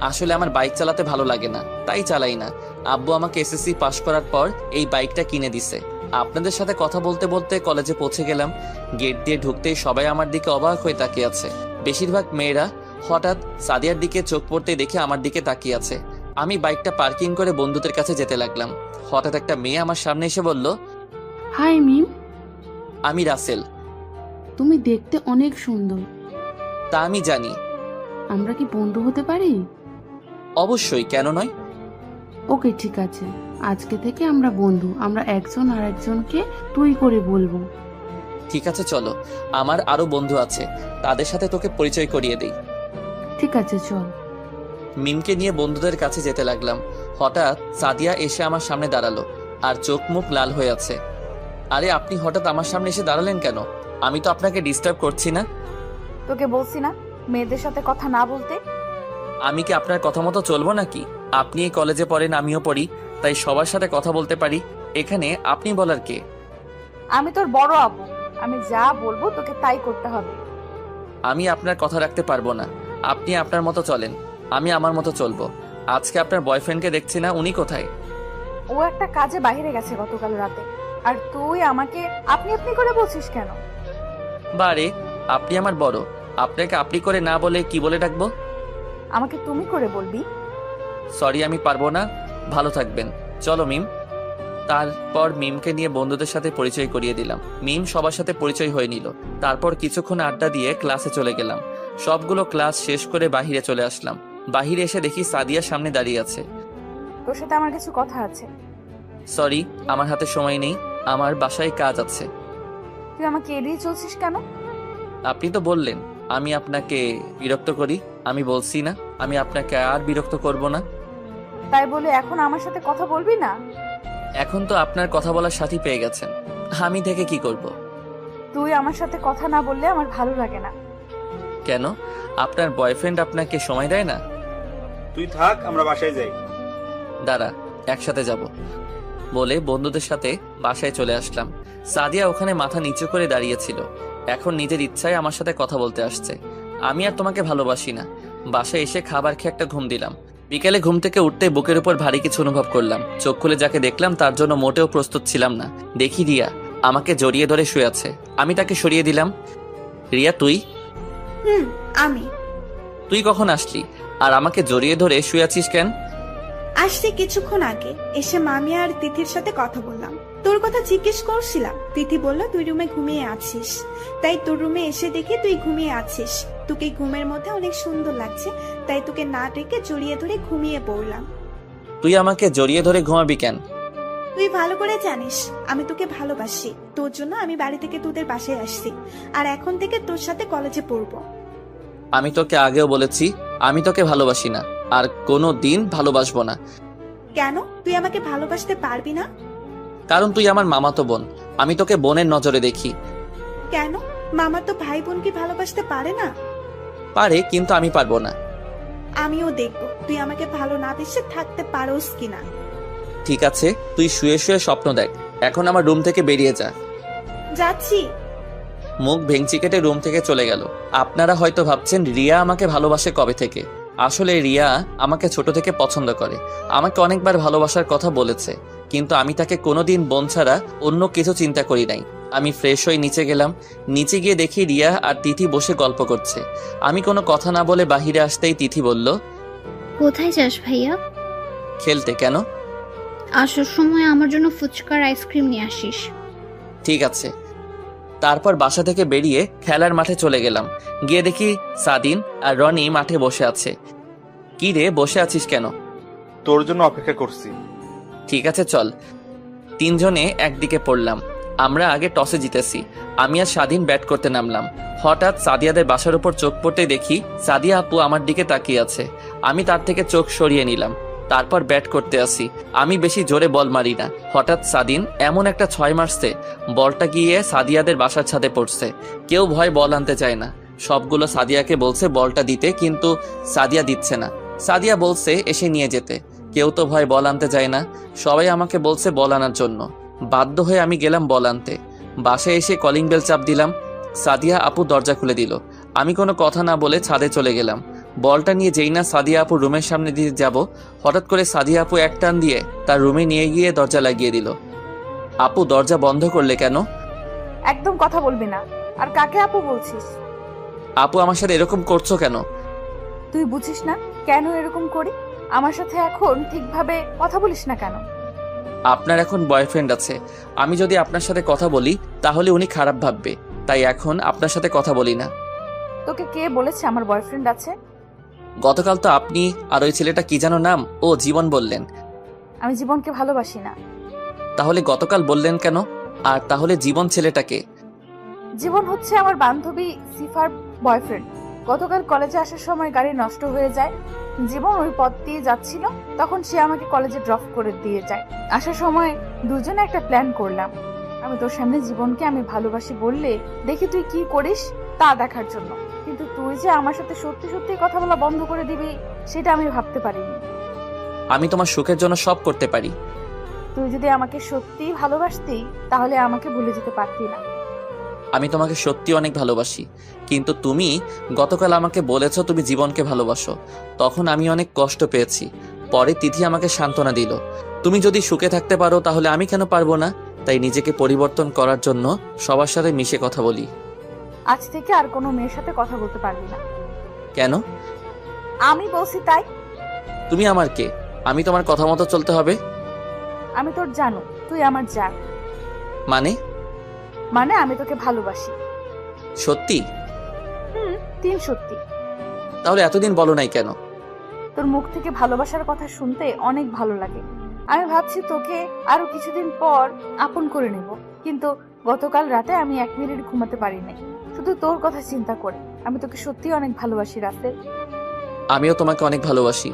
আসলে আমার বাইক চালাতে ভালো লাগে না, তাই চালাই না। আব্বু আমাকে এসএসসি পাশ করার পর এই বাইকটা কিনে দিছে। আপনাদের সাথে কথা বলতে বলতে কলেজে পৌঁছে গেলাম। গেট দিয়ে ঢুকতেই সবাই আমার দিকে অবাক হয়ে তাকিয়ে আছে। বেশিরভাগ মেয়েরা। হঠাৎ সাদিয়ার দিকে চোখ পড়তে দেখে আমার দিকে তাকিয়ে আছে। আমি বাইকটা পার্কিং করে বন্ধুদের কাছে যেতে লাগলাম। হঠাৎ একটা মেয়ে আমার সামনে এসে বলল, হাই মিম, আমি রাসেল। তুমি দেখতে অনেক সুন্দর। তা আমি জানি। আমরা কি বন্ধু হতে পারি? অবশ্যই, কেন নয়? ওকে, ঠিক আছে। আজকে থেকে আমরা বন্ধু। আমরা একজন আর একজনকে তুই করে বলবো। ঠিক আছে, চলো। আমার আরো বন্ধু আছে, তাদের সাথে তোকে পরিচয় করিয়ে দেই। ঠিক আছে, চল। মিমকে নিয়ে বন্ধুদের কাছে যেতে লাগলাম। হঠাৎ সাদিয়া এসে আমার সামনে দাঁড়ালো, আর চোখ মুখ লাল হয়ে আছে। আরে, আপনি হঠাৎ আমার সামনে এসে দাঁড়ালেন কেন? আমি তো আপনাকে ডিস্টার্ব করছি না। তোকে বলছি না মেয়েদের সাথে কথা না বলতে। আমি কি আপনার কথা মতো চলবো নাকি? আপনি এই কলেজে পড়েন, আমিও পড়ি, তাই সবার সাথে কথা বলতে পারি। এখানে আপনি বলার কে? আমি তোর বড় আপু, আমি যা বলবো তোকে তাই করতে হবে। আমি আপনার কথা রাখতে পারবো না। আপনি আপনার মতো চলেন, আমি আমার মতো চলবো। আজকে আপনার বয়ফ্রেন্ডকে দেখছি না, উনি কোথায়? ও একটা কাজে বাইরে গেছে গতকাল রাতে। আর তুই আমাকে আপনি আপনি করে বলছিস কেন? বারে, আপনি আমার বড়, আপনাকে আপনি করে না বলে কি বলে ডাকবো? আমাকে তুমি করে বলবি। সরি, আমি পারবো না। ভালো থাকবেন। চলো মিম। তারপর মিমকে নিয়ে বন্ধুদের সাথে পরিচয় করিয়ে দিলাম। মিম সবার সাথে পরিচয় হয়ে নিল। তারপর কিছুক্ষণ আড্ডা দিয়ে ক্লাসে চলে গেলাম। সবগুলো ক্লাস শেষ করে বাহিরে চলে আসলাম। বাহিরে এসে দেখি সাদিয়া সামনে দাঁড়িয়ে আছে। তোর সাথে আমার কিছু কথা আছে। সরি, আমার হাতে সময় নেই, আমার বাসায় কাজ আছে। তুই আমাকে এড়িয়ে চলছিস কেন? আপনি তো বললেন আমি আপনাকে বিরক্ত করি। আমি বলছি না আমি আপনাকে আর বিরক্ত করব না। তাই বলে এখন আমার সাথে কথা বলবি না? এখন তো আপনার কথা বলার সাথী পেয়ে গেছেন, আমি থেকে কি করব? তুই আমার সাথে কথা না বললে আমার ভালো লাগে না। কেন? আপনার বয়ফ্রেন্ড আপনাকে সময় দেয় না? তুই থাক, আমরা বাসায় যাই। দাঁড়া, একসাথে যাব। বলে বন্ধুদের সাথে বাসায় চলে আসলাম। সাদিয়া ওখানে মাথা নিচু করে দাঁড়িয়েছিল। এখন নিজের ইচ্ছায় আমার সাথে কথা বলতে আসছে। আমি আর তোমাকে ভালোবাসি না। বাসায় এসে খাবার খেয়ে একটা ঘুম দিলাম। বিকেলে ঘুম থেকে উঠতে বুকের উপর ভারী কিছু অনুভব করলাম। চোখ খুলে যাকে দেখলাম তার জন্য মোটেও প্রস্তুত ছিলাম না। দেখি রিয়া আমাকে জড়িয়ে ধরে শুয়ে আছে। আমি তাকে সরিয়ে দিলাম। রিয়া, তুই? আমি। তুই কখন আসলি? আর আমাকে জড়িয়ে ধরে শুয়ে আছিস কেন? আসতে কিছুক্ষণ আগে এসে মামি আর তিথির সাথে কথা বললাম। তোর কথা জিজ্ঞেস করছিলাম। তিথি বলল তুই রুমে ঘুমিয়ে আছিস, তাই তোর রুমে এসে দেখি তুই ঘুমিয়ে আছিস। তোকে ঘুমের মধ্যে অনেক সুন্দর লাগছে, তাই তোকে না ডেকে জড়িয়ে ধরে ঘুমিয়ে পড়লাম। তুই আমাকে জড়িয়ে ধরে ঘুমাবি কেন? তুই ভালো করে জানিস আমি তোকে ভালোবাসি। তোর জন্য আমি বাড়ি থেকে তোদের বাসায় আসছি, আর এখন থেকে তোর সাথে কলেজে পড়বো। আমি তোকে আগেও বলেছি আমি তোকে ভালোবাসি না, আর কোনো দিন ভালোবাসবো না। কেন তুই আমাকে ভালোবাসতে পারবি না? কারণ তুই আমার মামাতো বোন, আমি তোকে বোনের নজরে দেখি। কেন? মামা তো ভাই বোনকে ভালোবাসতে পারে না? পারে, কিন্তু আমি পারবো না। আমিও দেখবো তুই আমাকে ভালো না বেসে থাকতে পারোস কিনা। ঠিক আছে, তুই শুয়ে শুয়ে স্বপ্ন দেখ। এখন আমার রুম থেকে বেরিয়ে যা। যাচ্ছি। মুখ ভেঙচি কেটে রুম থেকে চলে গেল। আপনারা হয়তো ভাবছেন রিয়া আমাকে ভালোবাসে কবে থেকে। আসলে রিয়া আমাকে ছোট থেকে পছন্দ করে। আমাকে অনেকবার ভালোবাসার কথা বলেছে, কিন্তু আমি তাকে কোনোদিন বোন ছাড়া অন্য কিছু চিন্তা করি নাই। আমি ফ্রেশ হয়ে নিচে গেলাম। নিচে গিয়ে দেখি রিয়া আর তিথি বসে গল্প করছে। আমি কোনো কথা না বলে বাহিরে আসতেই তিথি বলল, কোথায় যাস ভাইয়া? খেলতে। কেন? আসার সময় আমার জন্য ফুচকার আইসক্রিম নিয়ে আসিস। ঠিক আছে। তারপর বাসা থেকে বেরিয়ে খেলার মাঠে চলে গেলাম। গিয়ে দেখি সাদিন আর রনি মাঠে বসে আছে। কি রে, বসে আছিস কেন? তোর জন্য অপেক্ষা করছি। ঠিক আছে চল। তিনজনে একদিকে পড়লাম। আমরা আগে টসে জিতেছি। আমি আর স্বাধীন ব্যাট করতে নামলাম। হঠাৎ সাদিয়াদের বাসার উপর চোখ পড়তেই দেখি সাদিয়া আপু আমার দিকে তাকিয়ে আছে। আমি তার থেকে চোখ সরিয়ে নিলাম। তারপর ব্যাট করতে আসি। আমি বেশি জোরে বল মারি না। হঠাৎ সাদিন এমন একটা 6 মারছে, বলটা গিয়ে সাদিয়াদের বাসার ছাদে পড়ছে। কেউ ভয় বল আনতে চায় না। সবগুলো সাদিয়াকে বলছে বলটা দিতে, কিন্তু সাদিয়া দিচ্ছে না। সাদিয়া বলছে এসে নিয়ে যেতে। কেউ তো ভয় বল আনতে যায় না। সবাই আমাকে বলছে বল আনার জন্য। বাধ্য হয়ে আমি গেলাম বল আনতে। বাসায় এসে কলিং বেল চাপ দিলাম। সাদিয়া আপু দরজা খুলে দিল। আমি কোনো কথা না বলে ছাদে চলে গেলাম। বলটা নিয়ে যেই না সাদিয়া আপু রুমের সামনে দিয়ে যাব, হঠাৎ করে সাদিয়া আপু এক টান দিয়ে তার রুমে নিয়ে গিয়ে দরজা লাগিয়ে দিল। আপু দরজা বন্ধ করলে কেন? একদম কথা বলবি না। আর কাকে আপু বলছিস? আপু আমার সাথে এরকম করছো কেন? তুই বুঝিস না কেন এরকম করি? আমার সাথে এখন ঠিকভাবে কথা বলিস না কেন? আপনার এখন বয়ফ্রেন্ড আছে। আমি যদি আপনার সাথে কথা বলি তাহলে উনি খারাপ ভাববে, তাই এখন আপনার সাথে কথা বলি না। তোকে কে বলেছে আমার বয়ফ্রেন্ড আছে? গতকাল তো আপনি আর ওই ছেলেটা কি যেন নাম, ও জীবন বললেন। আমি জীবনকে ভালোবাসি না। তাহলে গতকাল বললেন কেন? আর তাহলে জীবন ছেলেটাকে? জীবন হচ্ছে আমার বান্ধবী সিফার বয়ফ্রেন্ড। গতকাল কলেজে আসার সময় গাড়ি নষ্ট হয়ে যায়। জীবন ওই পথ দিয়ে যাচ্ছিল, তখন সে আমাকে কলেজে ড্রপ করে দিয়ে যায়। আসার সময় দুজনে একটা প্ল্যান করলাম। আমি তোর সামনে জীবনকে আমি ভালোবাসি বললে দেখি তুই কি করিস তা দেখার জন্য। কিন্তু তুই যে আমার সাথে সত্যি সত্যি কথা বলা বন্ধ করে দিবি সেটা আমি ভাবতে পারিনি। আমি তোমার সুখের জন্য সব করতে পারি। তুই যদি আমাকে সত্যি ভালোবাসতি তাহলে আমাকে ভুলে যেতে পারতি না। আমি তোমাকে সত্যি অনেক ভালোবাসি, কিন্তু তুমি গতকাল আমাকে বলেছো তুমি জীবনকে ভালোবাসো। তখন আমি অনেক কষ্ট পেয়েছি। পরে তিথি আমাকে সান্ত্বনা দিল, তুমি যদি সুখে থাকতে পারো তাহলে আমি কেন পারবো না। তাই নিজেকে পরিবর্তন করার জন্য সবার সাথে মিশে কথা বলি। আজ থেকে আর কোনো মেয়ের সাথে কথা বলতে পারবি না। কেন? আমি বলছি তাই। তুমি আমার কে? আমি তোমার কথা মতো চলতে হবে? আমি তোর জানো, তুই আমার জান। মানে আমি তোকে ভালোবাসি। সত্যি? তিন সত্যি। তাহলে এতদিন বলো নাই কেন? তোর মুখ থেকে ভালোবাসার কথা শুনতে অনেক ভালো লাগে। আমি ভাবছি তোকে আরো কিছুদিন পর আপন করে নেব, কিন্তু গতকাল রাতে আমি 1 মিনিট ঘুমাতে পারি নাই, শুধু তোর কথা চিন্তা করে। আমি তোকে সত্যি অনেক ভালোবাসি রাসেল। আমিও তোমাকে অনেক ভালোবাসি।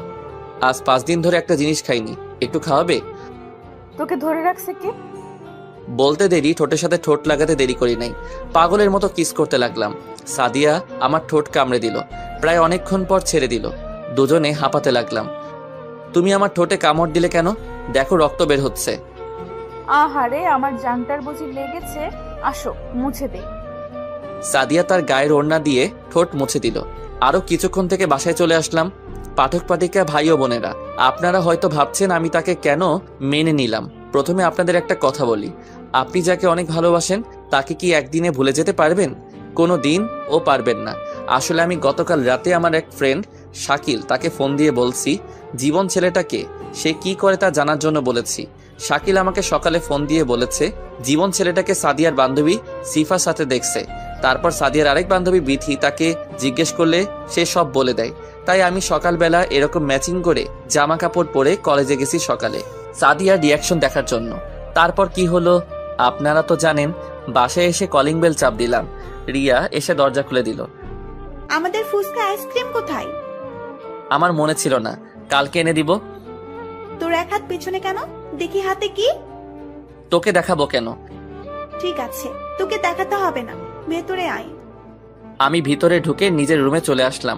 আজ 5 দিন ধরে একটা জিনিস খাইনি, একটু খাওয়াবে? তোকে ধরে রাখছে কে? বলতে দেরি, ঠোঁটের সাথে ঠোঁট লাগাতে দেরি করি নাই। পাগলের মতো কিস করতে লাগলাম। সাদিয়া আমার ঠোঁট কামড়ে দিল। প্রায় অনেকক্ষণ পর ছেড়ে দিল। দুজনে হাঁপাতে লাগলাম। তুমি আমার ঠোঁটে কামড় দিলে কেন? দেখো রক্ত বের হচ্ছে। আহারে, আমার জানটার বুঝি লেগেছে। আসো মুছে দে। সাদিয়া তার গায়ের ওড়না দিয়ে ঠোঁট মুছে দিল। আরো কিছুক্ষণ থেকে বাসায় চলে আসলাম। পাঠক পাঠিকা ভাই ও বোনেরা, আপনারা হয়তো ভাবছেন আমি তাকে কেন মেনে নিলাম। প্রথমে আপনাদের একটা কথা বলি, আপনি যাকে অনেক ভালোবাসেন তাকে কি একদিনে ভুলে যেতে পারবেন? কোনো দিন ও পারবেন না। আসলে আমি গতকাল রাতে আমার এক ফ্রেন্ড শাকিল, তাকে ফোন দিয়ে বলছি জীবন ছেলেটাকে সে কি করে তা জানার জন্য বলেছি। শাকিল আমাকে সকালে ফোন দিয়ে বলেছে জীবন ছেলেটাকে সাদিয়ার বান্ধবী সিফার সাথে দেখছে। তারপর সাদিয়ার আরেক বান্ধবী বিথি তাকে জিজ্ঞেস করলে সে সব বলে দেয়। তাই আমি সকালবেলা এরকম ম্যাচিং করে জামা কাপড় পরে কলেজে গেছি সকালে সাদিয়ার রিয়াকশন দেখার জন্য। তারপর কি হলো আপনারা তো জানেন। বাসায় এসে কলিং বেল চাপ দিলাম। রিয়া এসে দরজা খুলে দিল। আমাদের ফুচকা আইসক্রিম কোথায়? আমার মনে ছিল না, কালকে এনে দিব। তোর এক হাত পেছনে কেন? দেখি হাতে কি? তোকে দেখাবো কেন? ঠিক আছে, তোকে দেখাতে হবে না, ভেতরে আয়। আমি ভিতরে ঢুকে নিজের রুমে চলে আসলাম।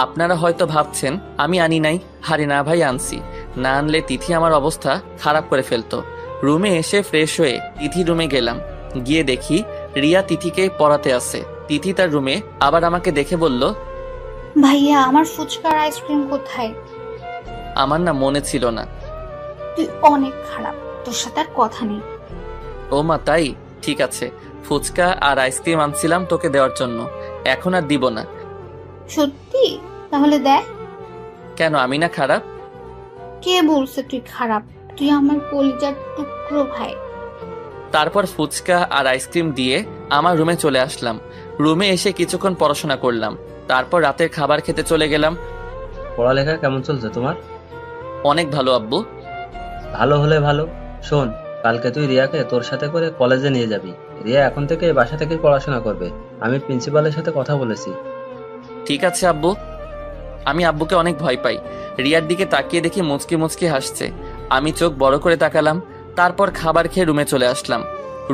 আপনারা হয়তো ভাবছেন আমি আনি নাই। হারি না ভাই, আনছি। না আনলে তিথি আমার অবস্থা খারাপ করে ফেলতো। রুমে এসে ফ্রেশ হয়ে তিথি রুমে গেলাম। গিয়ে দেখি রিয়া তিথিকে পড়াতে আছে। তিথি তার রুমে আবার আমাকে দেখে বলল, ভাইয়া আমার ফুচকার আইসক্রিম কোথায়? আমার না মনে ছিল না। তুই অনেক খারাপ, তোর সাথে আর কথা নেই। ও মা, তাই? ঠিক আছে, ফুচকা আর আইসক্রিম আনছিলাম তোকে দেওয়ার জন্য, এখন আর দিব না। সত্যি? তাহলে দেখ। কেন, আমি না খারাপ? কে বলছে তুই খারাপ? তুই আমার কলিজার টুকরো ভাই। তারপর ফুচকা আর আইসক্রিম দিয়ে আমার রুমে চলে আসলাম। রুমে এসে কিছুক্ষণ পড়াশোনা করলাম, তারপর রাতের খাবার খেতে চলে গেলাম। পড়ালেখা কেমন চলছে তোমার? অনেক ভালো আব্বু। ভালো হলে ভালো। শোন, কালকে তুই রিয়াকে তোর সাথে করে কলেজে নিয়ে যাবি। রিয়া এখন থেকে বাসা থেকে পড়াশোনা করবে। আমি প্রিন্সিপালের সাথে কথা বলেছি। ঠিক আছে আব্বু। আমি আব্বুকে অনেক ভয় পাই। রিয়ার দিকে তাকিয়ে দেখি মুচকি মুচকি হাসছে। আমি চোখ বড় করে তাকালাম, তারপর খাবার খেয়ে রুমে চলে আসলাম।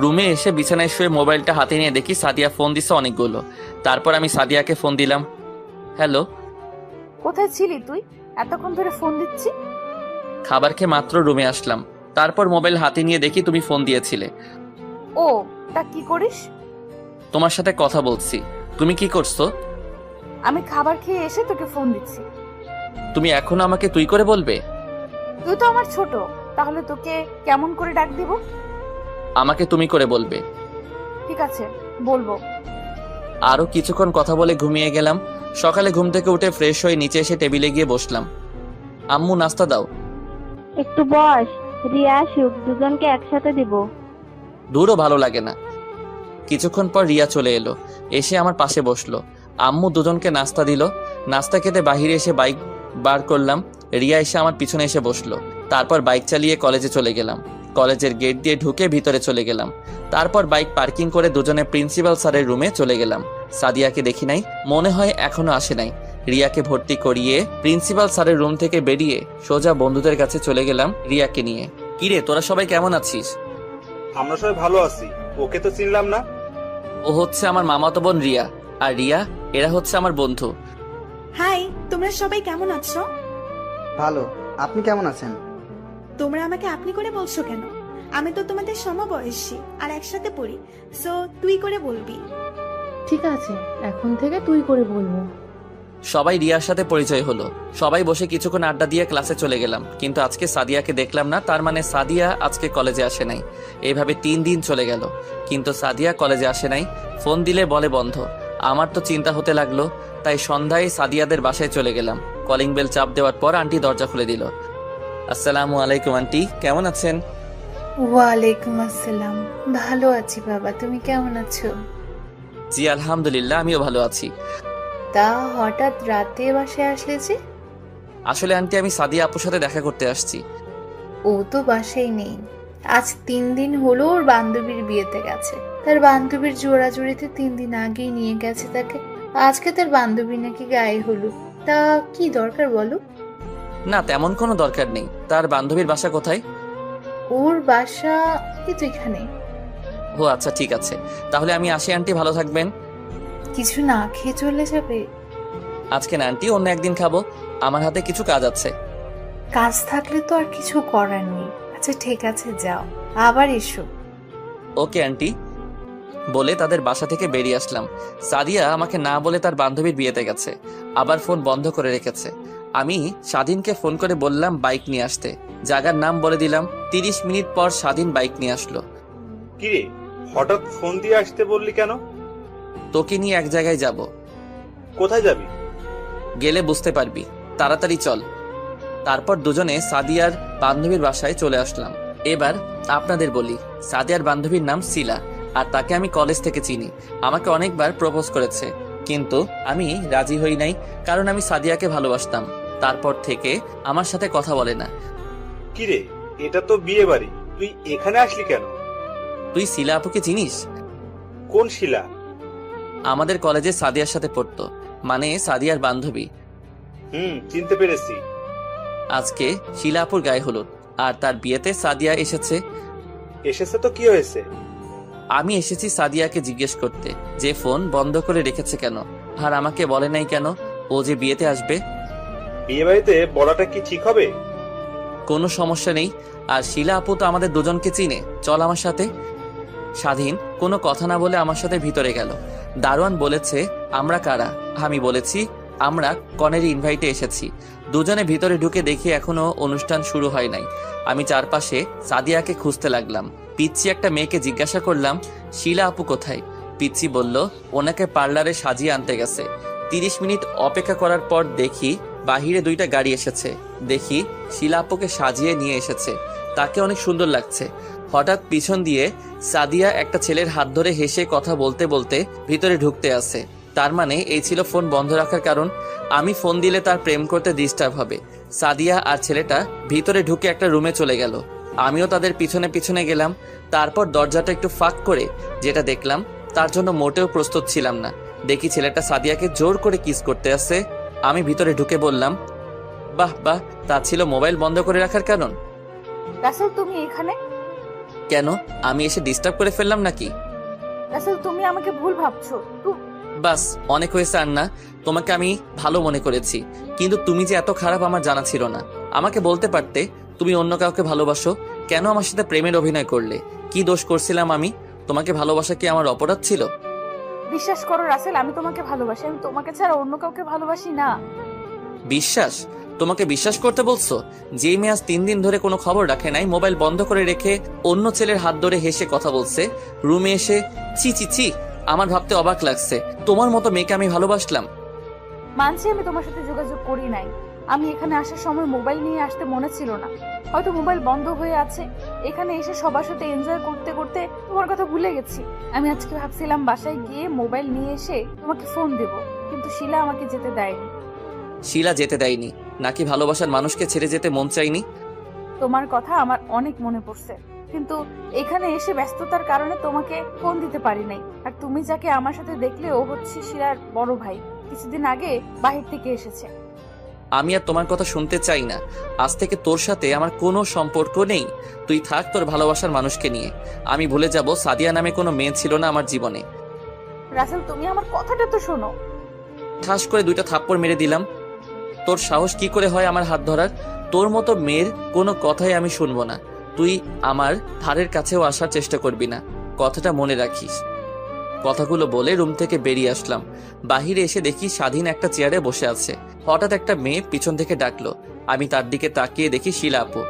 রুমে এসে বিছানায় শুয়ে মোবাইলটা হাতে নিয়ে দেখি সাদিয়া ফোন দিছে অনেকগুলো। তারপর আমি সাদিয়াকে ফোন দিলাম। হ্যালো। কোথায় ছিলি তুই? এতক্ষণ ধরে ফোন দিচ্ছি। খাবার খেয়ে মাত্র রুমে আসলাম, তারপর মোবাইল হাতে নিয়ে দেখি তুমি ফোন দিয়েছিলে। ও, তা কি করিস? তোমার সাথে কথা বলছি। তুমি কি করছো? আমি খাবার খেয়ে এসে তোকে ফোন দিচ্ছি। তুমি এখনো আমাকে তুই করে বলবে? তুই তো আমার ছোট, তাহলে তোকে কেমন করে ডাক দিব? আমাকে তুমি করে বলবে। ঠিক আছে, বলবো। আরো কিছুক্ষণ কথা বলে ঘুমিয়ে গেলাম। সকালে ঘুম থেকে উঠে ফ্রেশ হয়ে নিচে এসে টেবিলে গিয়ে বসলাম। আম্মু নাস্তা দাও। একটু বস, রিয়া আসুক, দুজনকে একসাথে দিব। দূরও ভালো লাগে না। কিছুক্ষণ পর রিয়া চলে এলো, এসে আমার পাশে বসলো। আম্মু দুজনকে নাস্তা দিল। নাস্তা খেতে বাহিরে এসে বাইক বার করলাম। রিয়া এসে আমার পিছনে এসে বসলো। তারপর বাইক চালিয়ে কলেজে চলে গেলাম। কলেজের গেট দিয়ে ঢুকে ভিতরে চলে গেলাম। তারপর বাইক পার্কিং করে দুজনে প্রিন্সিপাল স্যারের রুমে চলে গেলাম। সাদিয়াকে দেখি নাই, মনে হয় এখনো আসে নাই। রিয়াকে ভর্তি করিয়ে প্রিন্সিপাল স্যারের রুম থেকে বেরিয়ে সোজা বন্ধুদের কাছে চলে গেলাম রিয়াকে নিয়ে। কিরে, তোরা সবাই কেমন আছিস? আমরা সবাই ভালো আছি। ওকে তো চিনলাম না। ও হচ্ছে আমার মামাতো বোন রিয়া, আর রিয়া এরা হচ্ছে আমার বন্ধু। হাই, তোমরা সবাই কেমন আছো? ভালো। আপনি কেমন আছেন? তোমরা আমাকে আপনি করে বলছো কেন? আমি তো তোমাদের সমবয়সী আর একসাথে পড়ি, সো তুই করে বলবি। ঠিক আছে, এখন থেকে তুই করে বলবো। সবাই রিয়ার সাথে পরিচয় হলো। সবাই বসে কিছুক্ষণ আড্ডা দিয়ে ক্লাসে চলে গেলাম, কিন্তু আজকে সাদিয়াকে দেখলাম না। তার মানে সাদিয়া আজকে কলেজে আসে নাই। এইভাবে 3 দিন চলে গেল, কিন্তু সাদিয়া কলেজে আসে নাই। ফোন দিলে বলে বন্ধ। আমার তো চিন্তা হতে লাগলো, তাই সন্ধ্যায় সাদিয়াদের বাসায় চলে গেলাম। কলিং বেল চাপ দেওয়ার পর আন্টি দরজা খুলে দিল। আসসালামু আলাইকুম আন্টি, কেমন আছেন? ওয়ালাইকুম আসসালাম। ভালো আছি বাবা, তুমি কেমন আছো? জি আলহামদুলিল্লাহ, আমিও ভালো আছি। তা হঠাৎ রাতে বাসায় আসলে যে? আসলে আন্টি, আমি সাদিয়া আপুর সাথে দেখা করতে আসছি। ও তো বাসায় নেই। আজ 3 দিন হলো ওর বান্ধবীর বিয়েতে গেছে। তার বান্ধবীর জোড়াজুড়িতে 3 দিন আগেই নিয়ে গেছে তাকে। আজকে তার বান্ধবী নাকি গায়ে হলুদ। তা কি দরকার বলো? না, তেমন কোনো দরকার নেই। তার বান্ধবীর বাসা কোথায়? ওর বাসা এই তো এখানে। ও আচ্ছা, ঠিক আছে, তাহলে আমি আসি আন্টি, ভালো থাকবেন। কিছু না খেয়ে চলে যাবে? আজকে না আন্টি, অন্য একদিন খাবো। আমার হাতে কিছু কাজ আছে। কাজ থাকলে তো আর কিছু করার নেই। আচ্ছা ঠিক আছে, যাও, আবার এসো। ওকে আন্টি বলে তাদের বাসা থেকে বেরিয়ে আসলাম। সাদিয়া আমাকে না বলে তার বান্ধবীর বিয়েতে গেছে, আবার ফোন বন্ধ করে রেখেছে। আমি স্বাধীনকে ফোন করে বললাম বাইক নিয়ে আসতে। জায়গার নাম বলে দিলাম। 30 মিনিট পর স্বাধীন বাইক নিয়ে আসলো। কিরে, হঠাৎ ফোন দিয়ে আসতে বললি কেন? তোকে নিয়ে এক জায়গায় যাব। কোথায় যাবি? গেলে বুঝতে পারবি, তাড়াতাড়ি চল। তারপর দুজনে সাদিয়ার বান্ধবীর বাসায় চলে আসলাম। এবার আপনাদের বলি, সাদিয়ার বান্ধবীর নাম শিলা, আর তাকে আমি কলেজ থেকে চিনি। আমাকে অনেকবার প্রপোজ করেছে, কিন্তু আমি রাজি হই নাই, কারণ আমি সাদিয়াকে ভালোবাসতাম। তারপর থেকে আমার সাথে কথা বলে না। কিরে, এটা তো বিয়ে বাড়ি, তুই এখানে আসলি কেন? তুই শিলা আপুকে চিনিস? কোন শিলা? আমাদের কলেজে সাদিয়ার সাথে পড়তো, মানে সাদিয়ার বান্ধবী। চিনতে পেরেছি। আজকে শিলা আপুর গায়ে হলুদ, আর তার বিয়েতে সাদিয়া এসেছে। এসেছে তো কি হয়েছে? আমি এসেছি সাদিয়াকে জিজ্ঞেস করতে যে ফোন বন্ধ করে রেখেছে কেন, আর আমাকে বলে নাই কেন ও যে বিয়েতে আসবে। বিয়ে বাড়িতে বলাটা কি ঠিক হবে? কোনো সমস্যা নেই, আর শিলা আপু তো আমাদের দুজনকে চিনে, চল আমার সাথে। স্বাধীন কোনো কথা না বলে আমার সাথে ভিতরে গেল। দারোয়ান বলেছে আমরা কারা। আমি বলেছি আমরা কনের ইনভাইটে এসেছি। দুজনে ভিতরে ঢুকে দেখি এখনো অনুষ্ঠান শুরু হয় নাই। আমি চারপাশে সাদিয়াকে খুঁজতে লাগলাম। পিচ্ছি একটা মেয়েকে জিজ্ঞাসা করলাম, শিলা আপু কোথায়? পিচ্ছি বলল ওনাকে পার্লারে সাজিয়ে আনতে গেছে। 30 মিনিট অপেক্ষা করার পর দেখি বাহিরে 2টা গাড়ি এসেছে। দেখি শিলা আপুকে সাজিয়ে নিয়ে এসেছে, তাকে অনেক সুন্দর লাগছে। হঠাৎ পিছন দিয়ে সাদিয়া একটা ছেলের হাত ধরে হেসে কথা বলতে বলতে ভিতরে ঢুকতে আসে। তার মানে এই ছিল ফোন বন্ধ রাখার কারণ। আমি ফোন দিলে তার প্রেম করতে ডিস্টার্ব হবে। সাদিয়া আর ছেলেটা ভিতরে ঢুকে একটা রুমে চলে গেল। আমিও তাদের পিছনে পিছনে গেলাম। তারপর দরজাটা একটু ফাঁক করে যেটা দেখলাম তার জন্য মোটেও প্রস্তুত ছিলাম না। দেখি ছেলেটা সাদিয়াকে জোর করে কিস করতে আসে। আমি ভিতরে ঢুকে বললাম, বাহ বাহ, তা ছিল মোবাইল বন্ধ করে রাখার কারণ? রাসেল তুমি এখানে? কেন, আমি এসে ডিস্টার্ব করে ফেললাম নাকি? রাসেল তুমি আমাকে ভুল ভাবছো। বাস, অনেক হয়েছে আন্না। তোমাকে আমি ভালো মনে করেছি, কিন্তু তুমি যে এত খারাপ আমার জানা ছিল না। আমাকে বলতে পারতে তুমি অন্য কাউকে ভালোবাসো। কেন আমার সাথে প্রেমের অভিনয় করলে? কি দোষ করছিলাম আমি? তোমাকে ভালোবাসা কি আমার অপরাধ ছিল? বিশ্বাস করো রাসেল, আমি তোমাকে ভালোবাসি। আমি তোমাকে ছাড়া অন্য কাউকে ভালোবাসি না। বিশ্বাস? তোমাকে বিশ্বাস করতে বলছো? যেই মেয়ে আজ 3 দিন ধরে কোনো খবর রাখে নাই, মোবাইল বন্ধ করে রেখে অন্য ছেলের হাত ধরে হেসে কথা বলছে, রুমে এসে ছি ছি ছি, আমার ভাবতে অবাক লাগছে। তোমার মতো মেয়েকে আমি ভালোবাসলাম? মানছি আমি তোমার সাথে যোগাযোগ করি নাই। আমি এখানে আসার সময় মোবাইল নিয়ে আসতে মনে ছিল না, হয়তো মোবাইল বন্ধ হয়ে আছে। এখানে এসে সবার সাথে এনজয় করতে করতে তোমার কথা ভুলে গেছি। আমি আজকে ভাবছিলাম বাসায় গিয়ে মোবাইল নিয়ে এসে তোমাকে ফোন দেব, কিন্তু শিলা আমাকে যেতে দেয়নি। শিলা যেতে দেয়নি নাকি ভালোবাসার মানুষকে ছেড়ে যেতে মন চাইনি? তোমার কথা আমার অনেক মনে পড়ছে, কিন্তু এখানে এসে ব্যস্ততার কারণে তোমাকে ফোন দিতে পারি নাই। আর তুমি যাকে আমার সাথে দেখলে ও হচ্ছে শিলার বড় ভাই, কিছুদিন আগে বাহির থেকে এসেছে। আমি আর তোমার কথা শুনতে চাই না। আজ থেকে তোর সাথে আমার কোনো সম্পর্ক নেই। তুই থাক তোর ভালোবাসার মানুষকে নিয়ে। আমি ভুলে যাব সাদিয়া নামে কোনো মেয়ে ছিল না আমার জীবনে। রাসেল তুমি আমার কথাটা তো শোনো। ঠাস করে 2টা থাপ্পড় মেরে দিলাম। তোর সাহস কি করে হয় আমার হাত ধরার? তোর মতো মেয়ের কোনো কথাই আমি শুনবো না। তুই আমার ধারের কাছেও আসার চেষ্টা করবি না, কথাটা মনে রাখিস। কথাগুলো বলে রুম থেকে বেরিয়ে আসলাম। বাহিরে এসে দেখি স্বাধীন একটা চেয়ারে বসে আছে। হঠাৎ একটা মেয়ে পিছন থেকে ডাকলো। আমি তার দিকে তাকিয়ে দেখি শিলা আপু।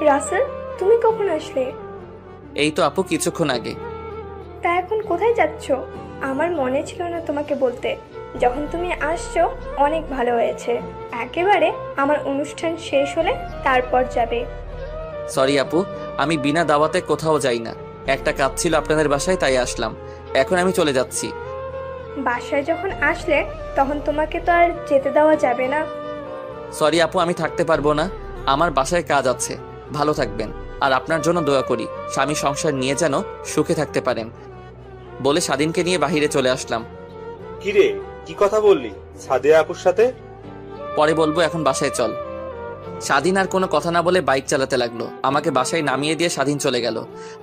রাসেল তুমি কখন আসলে? এই তো আপু, কিছুক্ষণ আগে। তা এখন কোথায় যাচ্ছ? আমার মনে ছিল না তোমাকে বলতে। যখন তুমি আসছো অনেক ভালো হয়েছে। একেবারে আমার অনুষ্ঠান শেষ হলে তারপর যাবে। সরি আপু, আমি বিনা দাওয়াতে কোথাও যাই না। একটা কাজ ছিল আপনাদের বাসায়, তাই আসলাম। এখন আমি চলে যাচ্ছি। বাসায় যখন আসলে তখন তোমাকে তো আর যেতে দেওয়া যাবে না। সরি আপু, আমি থাকতে পারবো না। আমার বাসায় কাজ আছে। ভালো থাকবেন, আর আপনার জন্য দোয়া করি স্বামী সংসার নিয়ে যেন সুখে থাকতে পারেন, বলে স্বাধীনকে নিয়ে বাহিরে চলে আসলাম। কিরে, কি কথা বললি সাদিয়া আপুর সাথে? পরে বলবো, এখন বাসায় চল। স্বাধীন আর কোনো কথা না বলে বাইক চালাতে লাগলো। আমাকে বাসায় নামিয়ে দিয়ে স্বাধীন চলে গেল।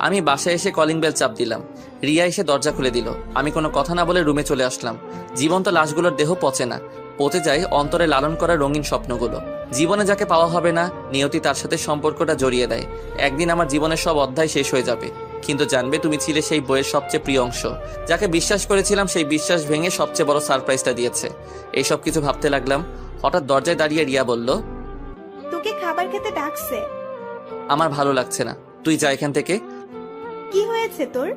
আমি বাসায় এসে কলিং বেল চাপ দিলাম। রিয়া এসে দরজা খুলে দিল। আমি কোনো কথা না বলে রুমে চলে আসলাম। জীবন্ত লাশগুলোর দেহ পচে না, পচে যায় অন্তরে লালন করা রঙিন স্বপ্নগুলো। জীবনে যাকে পাওয়া হবে না, নিয়তি তার সাথে সম্পর্কটা জড়িয়ে দেয়। একদিন আমার জীবনের সব অধ্যায় শেষ হয়ে যাবে, কিন্তু জানবে তুমি ছিলে সেই বইয়ের সবচেয়ে প্রিয় অংশ। যাকে বিশ্বাস করেছিলাম সেই বিশ্বাস ভেঙে সবচেয়ে বড় সারপ্রাইজটা দিয়েছে। এইসব কিছু ভাবতে লাগলাম। হঠাৎ দরজায় দাঁড়িয়ে রিয়া বলল, তোকে খাবার খেতে ডাকছে। আমার ভালো লাগছে না, তুই যা এখান থেকে। কি হয়েছে তোর?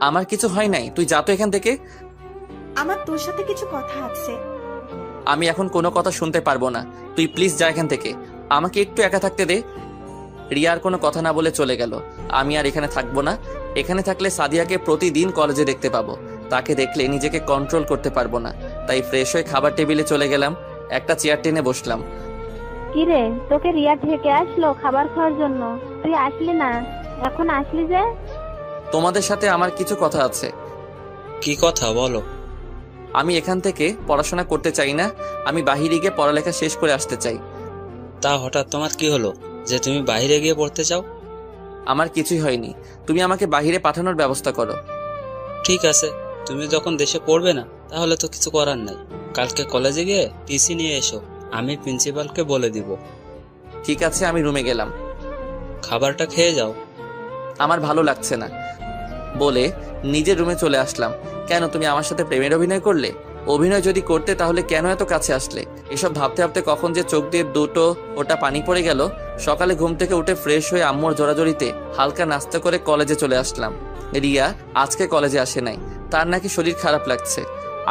আমার কিছু হয় নাই, তুই যা তো এখান থেকে। আমার তোর সাথে কিছু কথা আছে। আমি এখন কোনো কথা শুনতে পারবো না, তুই প্লিজ যা এখান থেকে। আমাকে একটু একা থাকতে দে। রিয়ার কোনো কথা না বলে চলে গেল। আমি আর এখানে থাকবো না। এখানে থাকলে সাদিয়াকে প্রতিদিন কলেজে দেখতে পাবো। তাকে দেখলে নিজেকে কন্ট্রোল করতে পারবো না। তাই ফ্রেশ হয়ে খাবার টেবিলে চলে গেলাম। একটা চেয়ার টেনে বসলাম। কিরে, তোকে রিয়া থেকে আসলো খাবার খাওয়ার জন্য? তুই আসলি না, এখন আসলি যে? তোমাদের সাথে আমার কিছু কথা আছে। কি কথা বলো? আমি এখান থেকে পড়াশোনা করতে চাই না। আমি বাহিরে গিয়ে পড়ালেখা শেষ করে আসতে চাই। তা হঠাৎ তোমার কি হলো যে তুমি বাইরে গিয়ে পড়তে চাও? আমার কিছুই হয়নি, তুমি আমাকে বাহিরে পাঠানোর ব্যবস্থা করো। ঠিক আছে, তুমি যখন দেশে পড়বে না তাহলে তো কিছু করার নাই। কালকে কলেজে গিয়ে টিসি নিয়ে এসো, আমি প্রিন্সিপালকে বলে দিব। ঠিক আছে, আমি রুমে গেলাম। খাবারটা খেয়ে যাও। আমার ভালো লাগছে না, বলে নিজের রুমে চলে আসলাম। কেন, তুমি আমার সাথে প্রেমের অভিনয় করলে? অভিনয় যদি করতে তাহলে কেন এত কাছে আসলে? এসব ভাবতে ভাবতে কখন যে চোখ দিয়ে দুটো ওটা পানি পড়ে গেল। সকালে ঘুম থেকে উঠে ফ্রেশ হয়ে আম্মুর জোরাজোরিতে হালকা নাস্তা করে কলেজে চলে আসলাম। রিয়া আজকে কলেজে আসে নাই, তার নাকি শরীর খারাপ লাগছে।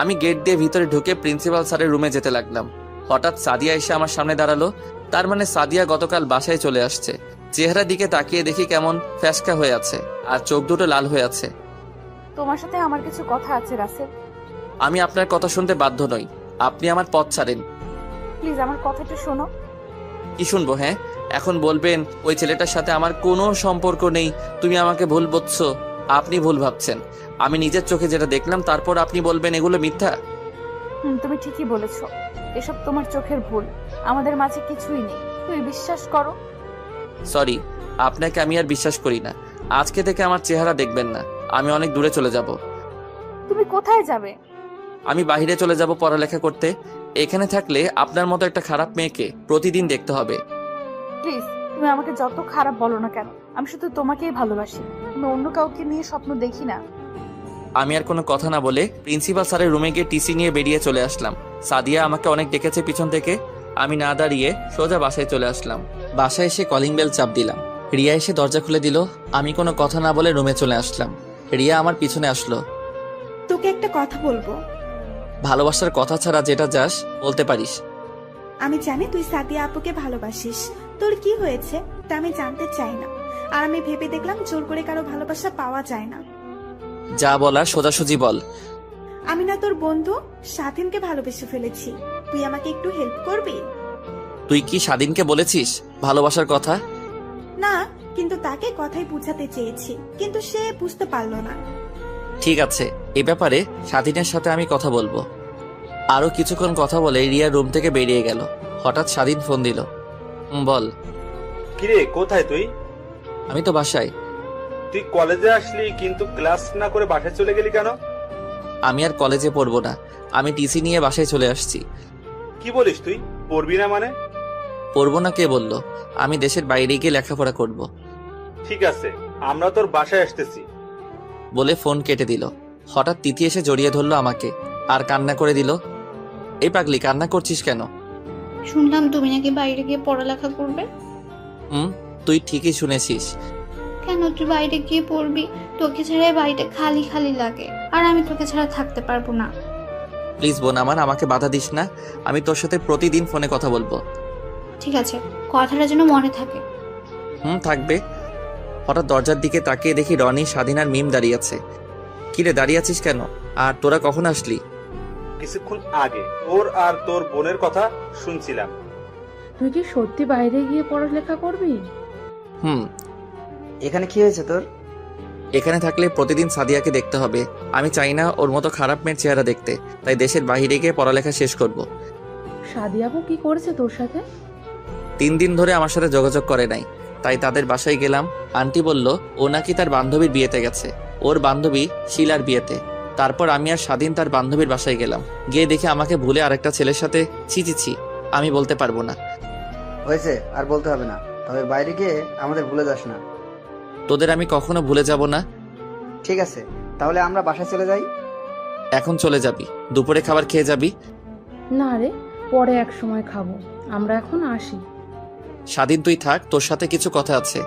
আমি গেট দিয়ে ভিতরে ঢুকে প্রিন্সিপাল স্যারের রুমে যেতে লাগলাম। হঠাৎ সাদিয়া এসে আমার সামনে দাঁড়ালো। তার মানে সাদিয়া গতকাল বাসায় চলে আসছে। চেহারার দিকে তাকিয়ে দেখি কেমন ফ্যাসকা হয়ে আছে আর চোখ দুটো লাল হয়ে আছে। তোমার সাথে আমার কিছু কথা আছে রাসেল। আমি আপনার কথা শুনতে বাধ্য নই, আপনি আমার পথ ছাড়েন। প্লিজ আমার কথাটা শোনো। কি শুনবো? হ্যাঁ, এখন বলবেন ওই ছেলেটার সাথে আমার কোনো সম্পর্ক নেই, তুমি আমাকে ভুল বুঝছো। আপনি ভুল ভাবছেন। আমি নিজের চোখে যেটা দেখলাম তারপর আপনি বলবেন এগুলো মিথ্যা। তুমি ঠিকই বলেছো, এসব তোমার চোখের ভুল। আমাদের মাঝে কিছুই নেই, তুমি বিশ্বাস করো। সরি, আপনাকে আমি আর বিশ্বাস করি না। আজকে থেকে আমার চেহারা দেখবেন না। আমি অনেক দূরে চলে যাব। তুমি কোথায় যাবে? আমি বাইরে চলে যাব পড়ালেখা করতে। এখানে থাকলে আপনার মতো একটা খারাপ মেয়েকে প্রতিদিন দেখতে হবে। প্লিজ, তুমি আমাকে যত খারাপ বলো না কেন, আমি শুধু তোমাকেই ভালোবাসি। আমি অন্য কাউকে নিয়ে স্বপ্ন দেখি না। আমি আর কোনো কথা না বলে প্রিন্সিপাল স্যারের রুমে গিয়ে টিসি নিয়ে বেরিয়ে চলে আসলাম। সাদিয়া আমাকে অনেক ডেকেছে পিছন থেকে। আমি না দাঁড়িয়ে সোজা বাসায় চলে আসলাম। বাসায় এসে কলিং বেল চাপ দিলাম। রিয়া এসে দরজা খুলে দিল। আমি কোনো কথা না বলে রুমে চলে আসলাম। রিয়া আমার পিছনে আসলো। তোকে একটা কথা বলবো। ভালোবাসার কথা ছাড়া যেটা যাস বলতে পারিস। আমি জানি তুই সাদিয়া আপুকে ভালোবাসিস। তোর কি হয়েছে তা আমি জানতে চাই না। আর আমি ভেবে দেখলাম জোর করে কারো ভালোবাসা পাওয়া যায় না। যা বলার সোজাসুজি বল। আমি না তোর বন্ধু স্বাধীনকে ভালোবেসে ফেলেছি। তুই আমাকে একটু হেল্প করবি? তুই কি স্বাধীনকে বলেছিস ভালোবাসার কথা? না, কিন্তু তাকে কথাই বুঝাতে চেয়েছি, কিন্তু সে বুঝতে পারলো না। ঠিক আছে, এ ব্যাপারে স্বাধীনের সাথে আমি কথা বলবো। আরো কিছুক্ষণ কথা বলে রিয়া রুম থেকে বেরিয়ে গেল। হঠাৎ স্বাধীন ফোন দিল। বল। কিরে, কোথায় তুই? আমি তো বাসায়। তুই কলেজে আসলি কিন্তু ক্লাস না করে বাসায় চলে গেলি কেন? আমি আর কলেজে পড়বো না, আমি টিসি নিয়ে বাসায় চলে আসছি। কি বলিস তুই? পড়বি না মানে? পড়বো না কে বললো? আমি দেশের বাইরে গিয়ে লেখাপড়া করব। ঠিক আছে, আমরা তোর বাসায় আসতেছি বলে ফোন কেটে দিল। হঠাৎ তিথি এসে জড়িয়ে ধরলো আমাকে আর কান্না করে দিল। এই পাগলি, কান্না করছিস কেন? শুনলাম তুমি নাকি বাইরে গিয়ে পড়ালেখা করবে। তুই ঠিকই শুনেছিস। কেন তুই বাইরে গিয়ে পড়বি? তোকে ছাড়া এই বাড়িটা খালি খালি লাগে, আর আমি তোকে ছাড়া থাকতে পারবো না। প্লিজ বোন আমার, আমাকে বাধা দিস না। আমি তোর সাথে প্রতিদিন ফোনে কথা বলবো। ঠিক আছে, কথাটা যেন মনে থাকে। থাকবে। হঠাৎ দরজার দিকে তাকিয়ে দেখি রনি, স্বাধীন আর মিম দাঁড়িয়ে আছে। কিরে, দাঁড়িয়ে আছিস কেন? আর তোরা কখন আসলি? কিছুক্ষণ আগে তোর আর তোর বোনের কথা শুনছিলাম। তুই কি সত্যি বাইরে গিয়ে পড়ালেখা করবি? এখানে কি হয়েছে তোর? এখানে থাকলে প্রতিদিন সাদিয়াকে দেখতে হবে। আমি চাই না ওর মতো খারাপ মেয়ের চেহারা দেখতে, তাই দেশের বাইরে গিয়ে পড়ালেখা শেষ করব। সাদিয়াবু কি করেছে তোর সাথে? 3 দিন ধরে আমার সাথে যোগাযোগ করে নাই, তাই তাদের বাসায় গেলাম। আন্টি বলল ও নাকি তার বান্ধবীর বিয়েতে গেছে, ওর বান্ধবী শিলার বিয়েতে। তারপর আমি আর স্বাধীন তার বান্ধবীর বাসায় গেলাম। গিয়ে দেখে আমাকে ভুলে আরেকটা ছেলের সাথে। ছি, আমি বলতে পারবো না। হয়েছে, আর বলতে হবে না। তবে বাইরে গিয়ে আমাদের ভুলে যাস না। তোদের আমি কখনো ভুলে যাব না। ঠিক আছে, তাহলে আমরা বাসায় চলে যাই। এখন চলে যাবি? দুপুরে খাবার খেয়ে যাবি? না রে, পরে এক সময় খাবো। আমরা এখন আসি। স্বাধীন তুই থাক, তোর সাথে কিছু কথা আছে।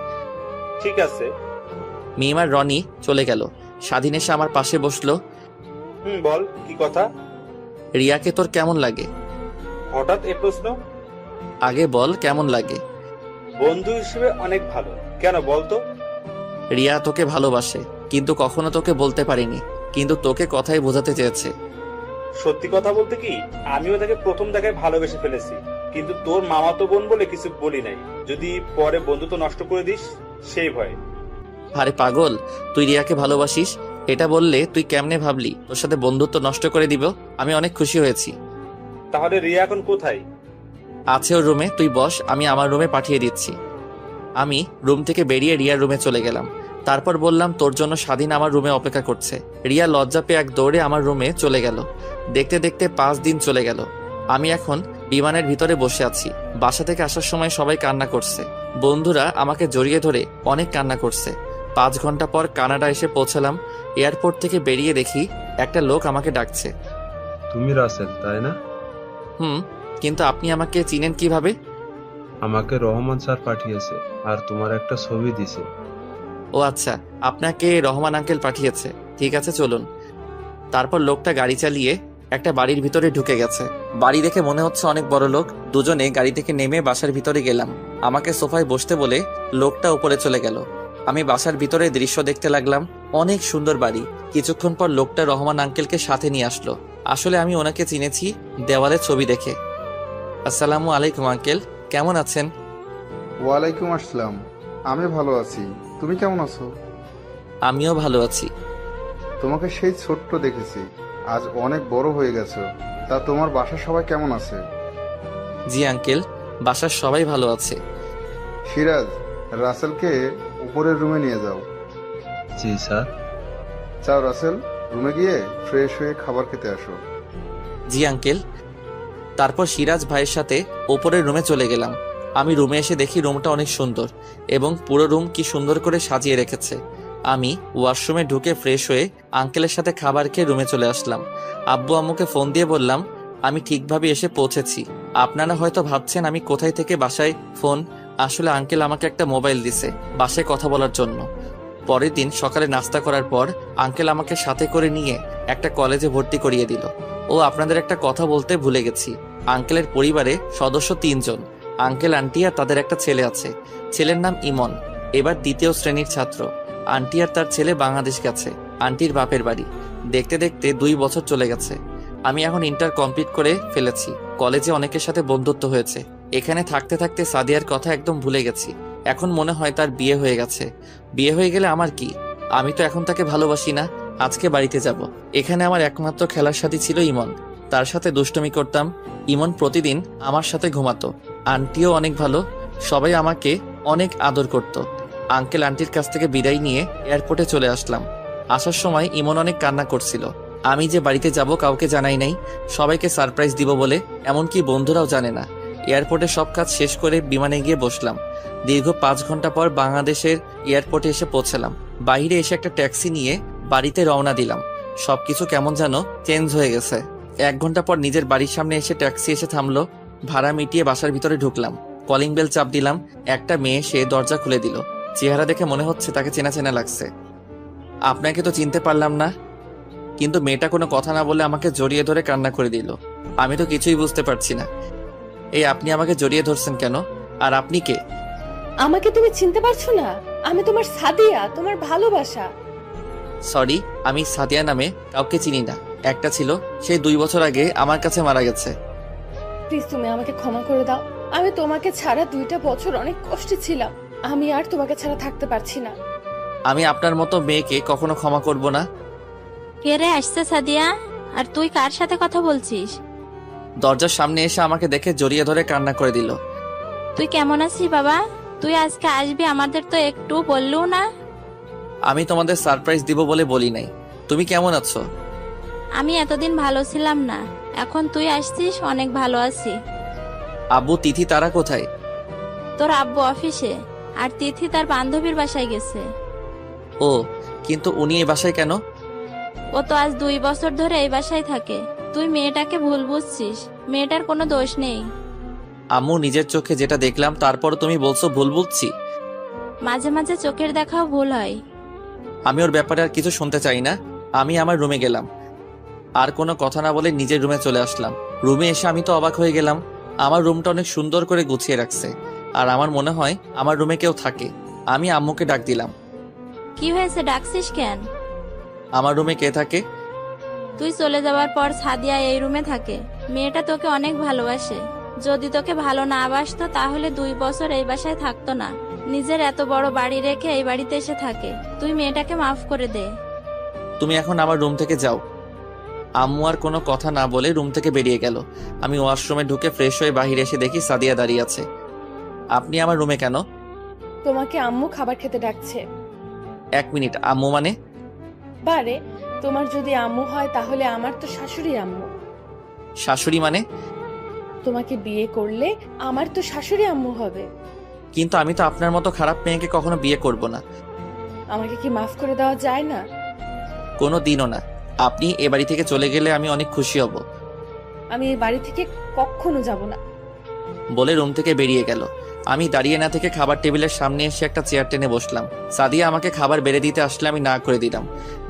ঠিক আছে। মিম আর রনি চলে গেল। স্বাধীন এসে আমার পাশে বসলো। বল, কি কথা? রিয়াকে তোর কেমন লাগে? হঠাৎ এ প্রশ্ন? আগে বল কেমন লাগে। বন্ধু হিসেবে অনেক ভালো। কেন বলতো? রিয়া তোকে ভালোবাসে, কিন্তু কখনো তোকে বলতে পারিনি, কিন্তু তোকে কথাই বোঝাতে চেয়েছে। সত্যি কথা বলতে কি, আমিও তাকে প্রথম দেখায় ভালোবেসে ফেলেছি, কিন্তু তোর মামাতো বোন বলে কিছু বলি নাই, যদি পরে বন্ধুত্ব নষ্ট করে দিস সেই ভয়ে। আরে পাগল, তুই রিয়াকে ভালোবাসিস এটা বললে তুই কেমনে ভাবলি তোর সাথে বন্ধুত্ব নষ্ট করে দিব? আমি অনেক খুশি হয়েছি। তাহলে রিয়া এখন কোথায়? আছে ওর রুমে, তুই বস, আমি আমার রুমে পাঠিয়ে দিচ্ছি। আমি রুম থেকে বেরিয়ে রিয়ার রুমে চলে গেলাম। তারপর বললাম তোর জন্য স্বাধীন আমার রুমে অপেক্ষা করছে। রিয়া লজ্জা পেয়ে এক দৌড়ে আমার রুমে চলে গেল। দেখতে দেখতে 5 দিন চলে গেল। আমি এখন বিমানের ভিতরে বসে আছি। বাসা থেকে আসার সময় সবাই কান্না করছে। বন্ধুরা আমাকে জড়িয়ে ধরে অনেক কান্না করছে। 5 ঘন্টা পর কানাডা এসে পৌঁছালাম। এয়ারপোর্ট থেকে বেরিয়ে দেখি একটা লোক আমাকে ডাকছে। তুমি রাসেল, তাই না? কিন্তু আপনি আমাকে চিনেন কিভাবে? আমাকে রহমান স্যার পাঠিয়েছে আর তোমার একটা ছবি দিছে। ও আচ্ছা, আপনাকে রহমান আঙ্কেল পাঠিয়েছে। ঠিক আছে, চলুন। তারপর লোকটা গাড়ি চালিয়ে একটা বাড়ির ভিতরে ঢুকে গেছে। বাড়ি দেখে মনে হচ্ছে অনেক বড় লোক। দুজনে গাড়ি থেকে নেমে বাসার ভিতরে গেলাম। আমাকে সোফায় বসতে বলে লোকটা উপরে চলে গেল। আমি বাসার ভিতরে দৃশ্য দেখতে লাগলাম। অনেক সুন্দর বাড়ি। কিছুক্ষণ পর লোকটা রহমান আঙ্কেলকে সাথে নিয়ে আসলো। আসলে আমি ওনাকে চিনেছি দেওয়ালে ছবি দেখে। আসসালামু আলাইকুম আঙ্কেল, কেমন আছেন? ওয়ালাইকুম আসসালাম। আমি ভালো আছি, তুমি কেমন আছো? আমিও ভালো আছি। তোমাকে সেই ছোট্ট দেখেছি, আজ অনেক বড় হয়ে গেছো। তা তোমার বাসার সবাই কেমন আছে? জি আঙ্কেল, বাসার সবাই ভালো আছে। সিরাজ, রাসেলকে উপরের রুমে নিয়ে যাও। জি স্যার। যাও রাসেল, রুমে গিয়ে ফ্রেশ হয়ে খাবার খেতে আসো। জি আঙ্কেল। তারপর সিরাজ ভাইয়ের সাথে ওপরের রুমে চলে গেলাম। আমি রুমে এসে দেখি রুমটা অনেক সুন্দর এবং পুরো রুম কি সুন্দর করে সাজিয়ে রেখেছে। আমি ওয়াশরুমে ঢুকে ফ্রেশ হয়ে আঙ্কেলের সাথে খাবার খেয়ে রুমে চলে আসলাম। আব্বু আম্মুকে ফোন দিয়ে বললাম আমি ঠিকভাবে এসে পৌঁছেছি। আপনারা হয়তো ভাবছেন আমি কোথায় থেকে বাসায় ফোন। আসলে আঙ্কেল আমাকে একটা মোবাইল দিছে বাসায় কথা বলার জন্য। পরের দিন সকালে নাস্তা করার পর আঙ্কেল আমাকে সাথে করে নিয়ে একটা কলেজে ভর্তি করিয়ে দিল। ও আপনাদের একটা কথা বলতে ভুলে গেছি, আঙ্কেলের পরিবারে সদস্য 3 জন। আঙ্কেল, আন্টি আর তাদের একটা ছেলে আছে। ছেলের নাম ইমন, এবার 2য় শ্রেণীর ছাত্র। আন্টি আর তার ছেলে বাংলাদেশ গেছে আন্টির বাপের বাড়ি। দেখতে দেখতে 2 বছর চলে গেছে। আমি এখন ইন্টার কমপ্লিট করে ফেলেছি। কলেজে অনেকের সাথে বন্ধুত্ব হয়েছে। এখানে থাকতে থাকতে সাদিয়ার কথা একদম ভুলে গেছি। এখন মনে হয় তার বিয়ে হয়ে গেছে। বিয়ে হয়ে গেলে আমার কি? আমি তো এখন তাকে ভালোবাসি না। আজকে বাড়িতে যাব। এখানে আমার একমাত্র খেলার সাথী ছিল ইমন। তার সাথে দুষ্টুমি করতাম। ইমন প্রতিদিন আমার সাথে ঘুমাতো। আন্টিও অনেক ভালো, সবাই আমাকে অনেক আদর করত। আঙ্কেল আন্টির কাছ থেকে বিদায় নিয়ে এয়ারপোর্টে চলে আসলাম। আসার সময় ইমন অনেক কান্না করছিল। আমি যে বাড়িতে যাব কাউকে জানাই নাই, সবাইকে সারপ্রাইজ দিব বলে, এমনকি বন্ধুরাও জানে না। এয়ারপোর্টে সব কাজ শেষ করে বিমানে গিয়ে বসলাম। দীর্ঘ 5 ঘন্টা পর বাংলাদেশের এয়ারপোর্টে এসে পৌঁছালাম। বাইরে এসে একটা ট্যাক্সি নিয়ে বাড়িতে রওনা দিলাম। সবকিছু কেমন যেন চেঞ্জ হয়ে গেছে। 1 ঘন্টা পর নিজের বাড়ির সামনে এসে ট্যাক্সি এসে থামলো। ভাড়া মিটিয়ে বাসার ভিতরে ঢুকলাম। কলিং বেল চাপ দিলাম। একটা মেয়ে সে দরজা খুলে দিল। চেহারা দেখে মনে হচ্ছে তাকে চেনা চেনা লাগছে। আপনাকে তো চিনতে পারলাম না। কিন্তু মেয়েটা কোনো কথা না বলে আমাকে জড়িয়ে ধরে কান্না করে দিল। আমি তো কিছুই বুঝতে পারছি না। এই আপনি আমাকে জড়িয়ে ধরছেন কেন? আর আপনি কে? আমাকে তুমি চিনতে পারছো না? আমি তোমার সাদিয়া, তোমার ভালোবাসা। সরি, আমি সাদিয়া নামে কাউকে চিনি না। একটা ছিল, সে 2 বছর আগে আমার কাছে মারা গেছে। প্লিজ তুমি আমাকে ক্ষমা করে দাও। আমি তোমাকে ছাড়া 2টা বছর অনেক কষ্টে ছিলাম। আমি আর তোমাকে ছাড়া থাকতে পারছি না। আমি আপনার মতো মেয়েকে কখনো ক্ষমা করব না। কে রে আসছে সাদিয়া? আর তুই কার সাথে কথা বলছিস? দরজার সামনে এসে আমাকে দেখে জড়িয়ে ধরে কান্না করে দিল। তুই কেমন আছিস বাবা? তুই আজকে আসবি, আমাদের তো একটু বললও না। আমি তোমাদের সারপ্রাইজ দিব বলে বলি নাই। তুমি কেমন আছো? আমি এতদিন ভালো ছিলাম না, এখন তুই আসছিস, অনেক ভালো আছি। আব্বু, তিথি তারা কোথায়? তোর আব্বু অফিসে, আর তিথি তার বান্ধবীর বাসায় গেছে। ও, কিন্তু উনি এই বাসায় কেন? ও তো আজ 2 বছর ধরে এই বাসায় থাকে। তুই মেয়েটাকে ভুল বুঝছিস, মেয়েটার কোনো দোষ নেই। আম্মু, নিজের চোখে যেটা দেখলাম তারপর তুমি বলছো ভুল বুঝছি। মাঝে মাঝে চোখের দেখাও ভুল হয়। আমি ওর ব্যাপারে আর কিছু শুনতে চাই না। আমি আমার রুমে গেলাম। আর কোনো কথা না বলে নিজের রুমে চলে আসলাম। রুমে এসে আমি তো অবাক হয়ে গেলাম। আমার রুমটা অনেক সুন্দর করে গুছিয়ে রাখছে। আর আমার মনে হয় আমার রুমে কেউ থাকে। আমি আম্মুকে ডাক দিলাম। কি হয়েছে, ডাকছিস কেন? আমার রুমে কে থাকে? তুই চলে যাওয়ার পর সাদিয়া এই রুমে থাকে। মেয়েটা তোকে অনেক ভালোবাসে। যদি তোকে ভালো না বাসতো তাহলে 2 বছর এই বাসায় থাকতো না। নিজের এত বড় বাড়ি রেখে এই বাড়িতে এসে থাকে। তুই মেয়েটাকে মাফ করে দে। তুমি এখন আমার রুম থেকে যাও। আম্মু আর কোনো কথা না বলে রুম থেকে বেরিয়ে গেল। আমি ওয়াশরুমে ঢুকে ফ্রেশ হয়ে বাহিরে এসে দেখি সাদিয়া দাঁড়িয়ে আছে। আপনি আমার রুমে কেন? তোমাকে আম্মু খাবার খেতে ডাকছে। 1 মিনিট, আম্মু মানে? বারে, তোমার যদি আম্মু হয় তাহলে আমার তো শাশুড়ি আম্মু। শাশুড়ি মানে? তোমাকে বিয়ে করলে আমার তো শাশুড়ি আম্মু হবে। কিন্তু আমি তো আপনার মতো খারাপ মেয়েকে কখনো বিয়ে করব না। আমাকে কি মাফ করে দেওয়া যায় না? কোনো দিনও না। আপনি এ বাড়ি থেকে চলে গেলে আমি অনেক খুশি হব। আমি এই বাড়ি থেকে কখনো যাব না। বলে রুম থেকে বেরিয়ে গেল। আমি দাঁড়িয়ে না থেকে খাবার টেবিলের সামনে এসে একটা চেয়ার টেনে বসলাম। সাদিয়া আমাকে খাবার বেড়ে দিতে আসলে আমি না করে দিলাম।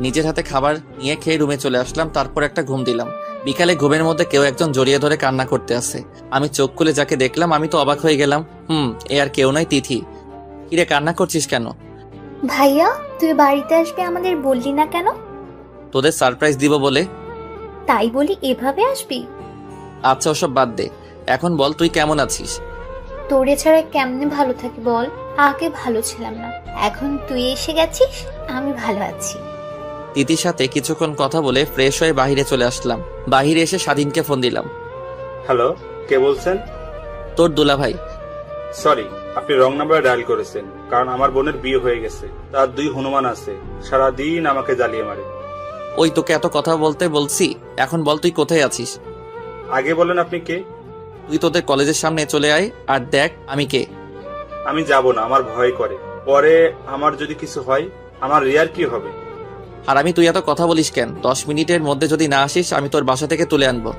নিজের হাতে খাবার নিয়ে খেয়ে রুমে চলে আসলাম। তারপর একটা ঘুম দিলাম। বিকালে ঘুমের মধ্যে কেউ একজন জড়িয়ে ধরে কান্না করতে আসে। আমি চোখ খুলে যাকে দেখলাম আমি তো অবাক হয়ে গেলাম। এ আর কেউ নয়, তিথি। কিরে, কান্না করছিস কেন? ভাইয়া, তুই বাড়িতে আসবি আমাদের বললি না কেন? তোদের সারপ্রাইজ দিব বলে। তাই বলি এভাবে আসবি? আচ্ছা, ওসব বাদ দে। এখন বল, তুই কেমন আছিস? তোরে ছাড়া কেমনে ভালো থাকি বল? আগে ভালো ছিলাম না, এখন তুই এসে গেছিস, আমি ভালো আছি। তিথির সাথে কিছুক্ষণ কথা বলে ফ্রেশ হয়ে বাহিরে চলে আসলাম। বাহিরে এসে স্বাধীনকে ফোন দিলাম। হ্যালো, কে বলছেন? তোর দুলা ভাই। সরি, আপনি রং নাম্বারে ডায়াল করেছেন। কারণ আমার বোনের বিয়ে হয়ে গেছে, তার 2 হনুমান আছে, সারাদিন আমাকে জ্বালিয়ে মারে। ওই তোকে এত কথা বলতে বলছি, এখন বল তুই কোথায় আছিস? আগে বলেন আপনি কে? তুই তোদের কলেজের সামনে চলে আয় আর দেখ আমি কে। আমি যাব না, আমার ভয় করে। পরে আমার যদি কিছু হয়, আমার রিয়ার কি হবে? আর আমি, তুই এত কথা বলিস কেন? 10 মিনিটের মধ্যে যদি না আসিস আমি তোর বাসা থেকে তুলে আনবো।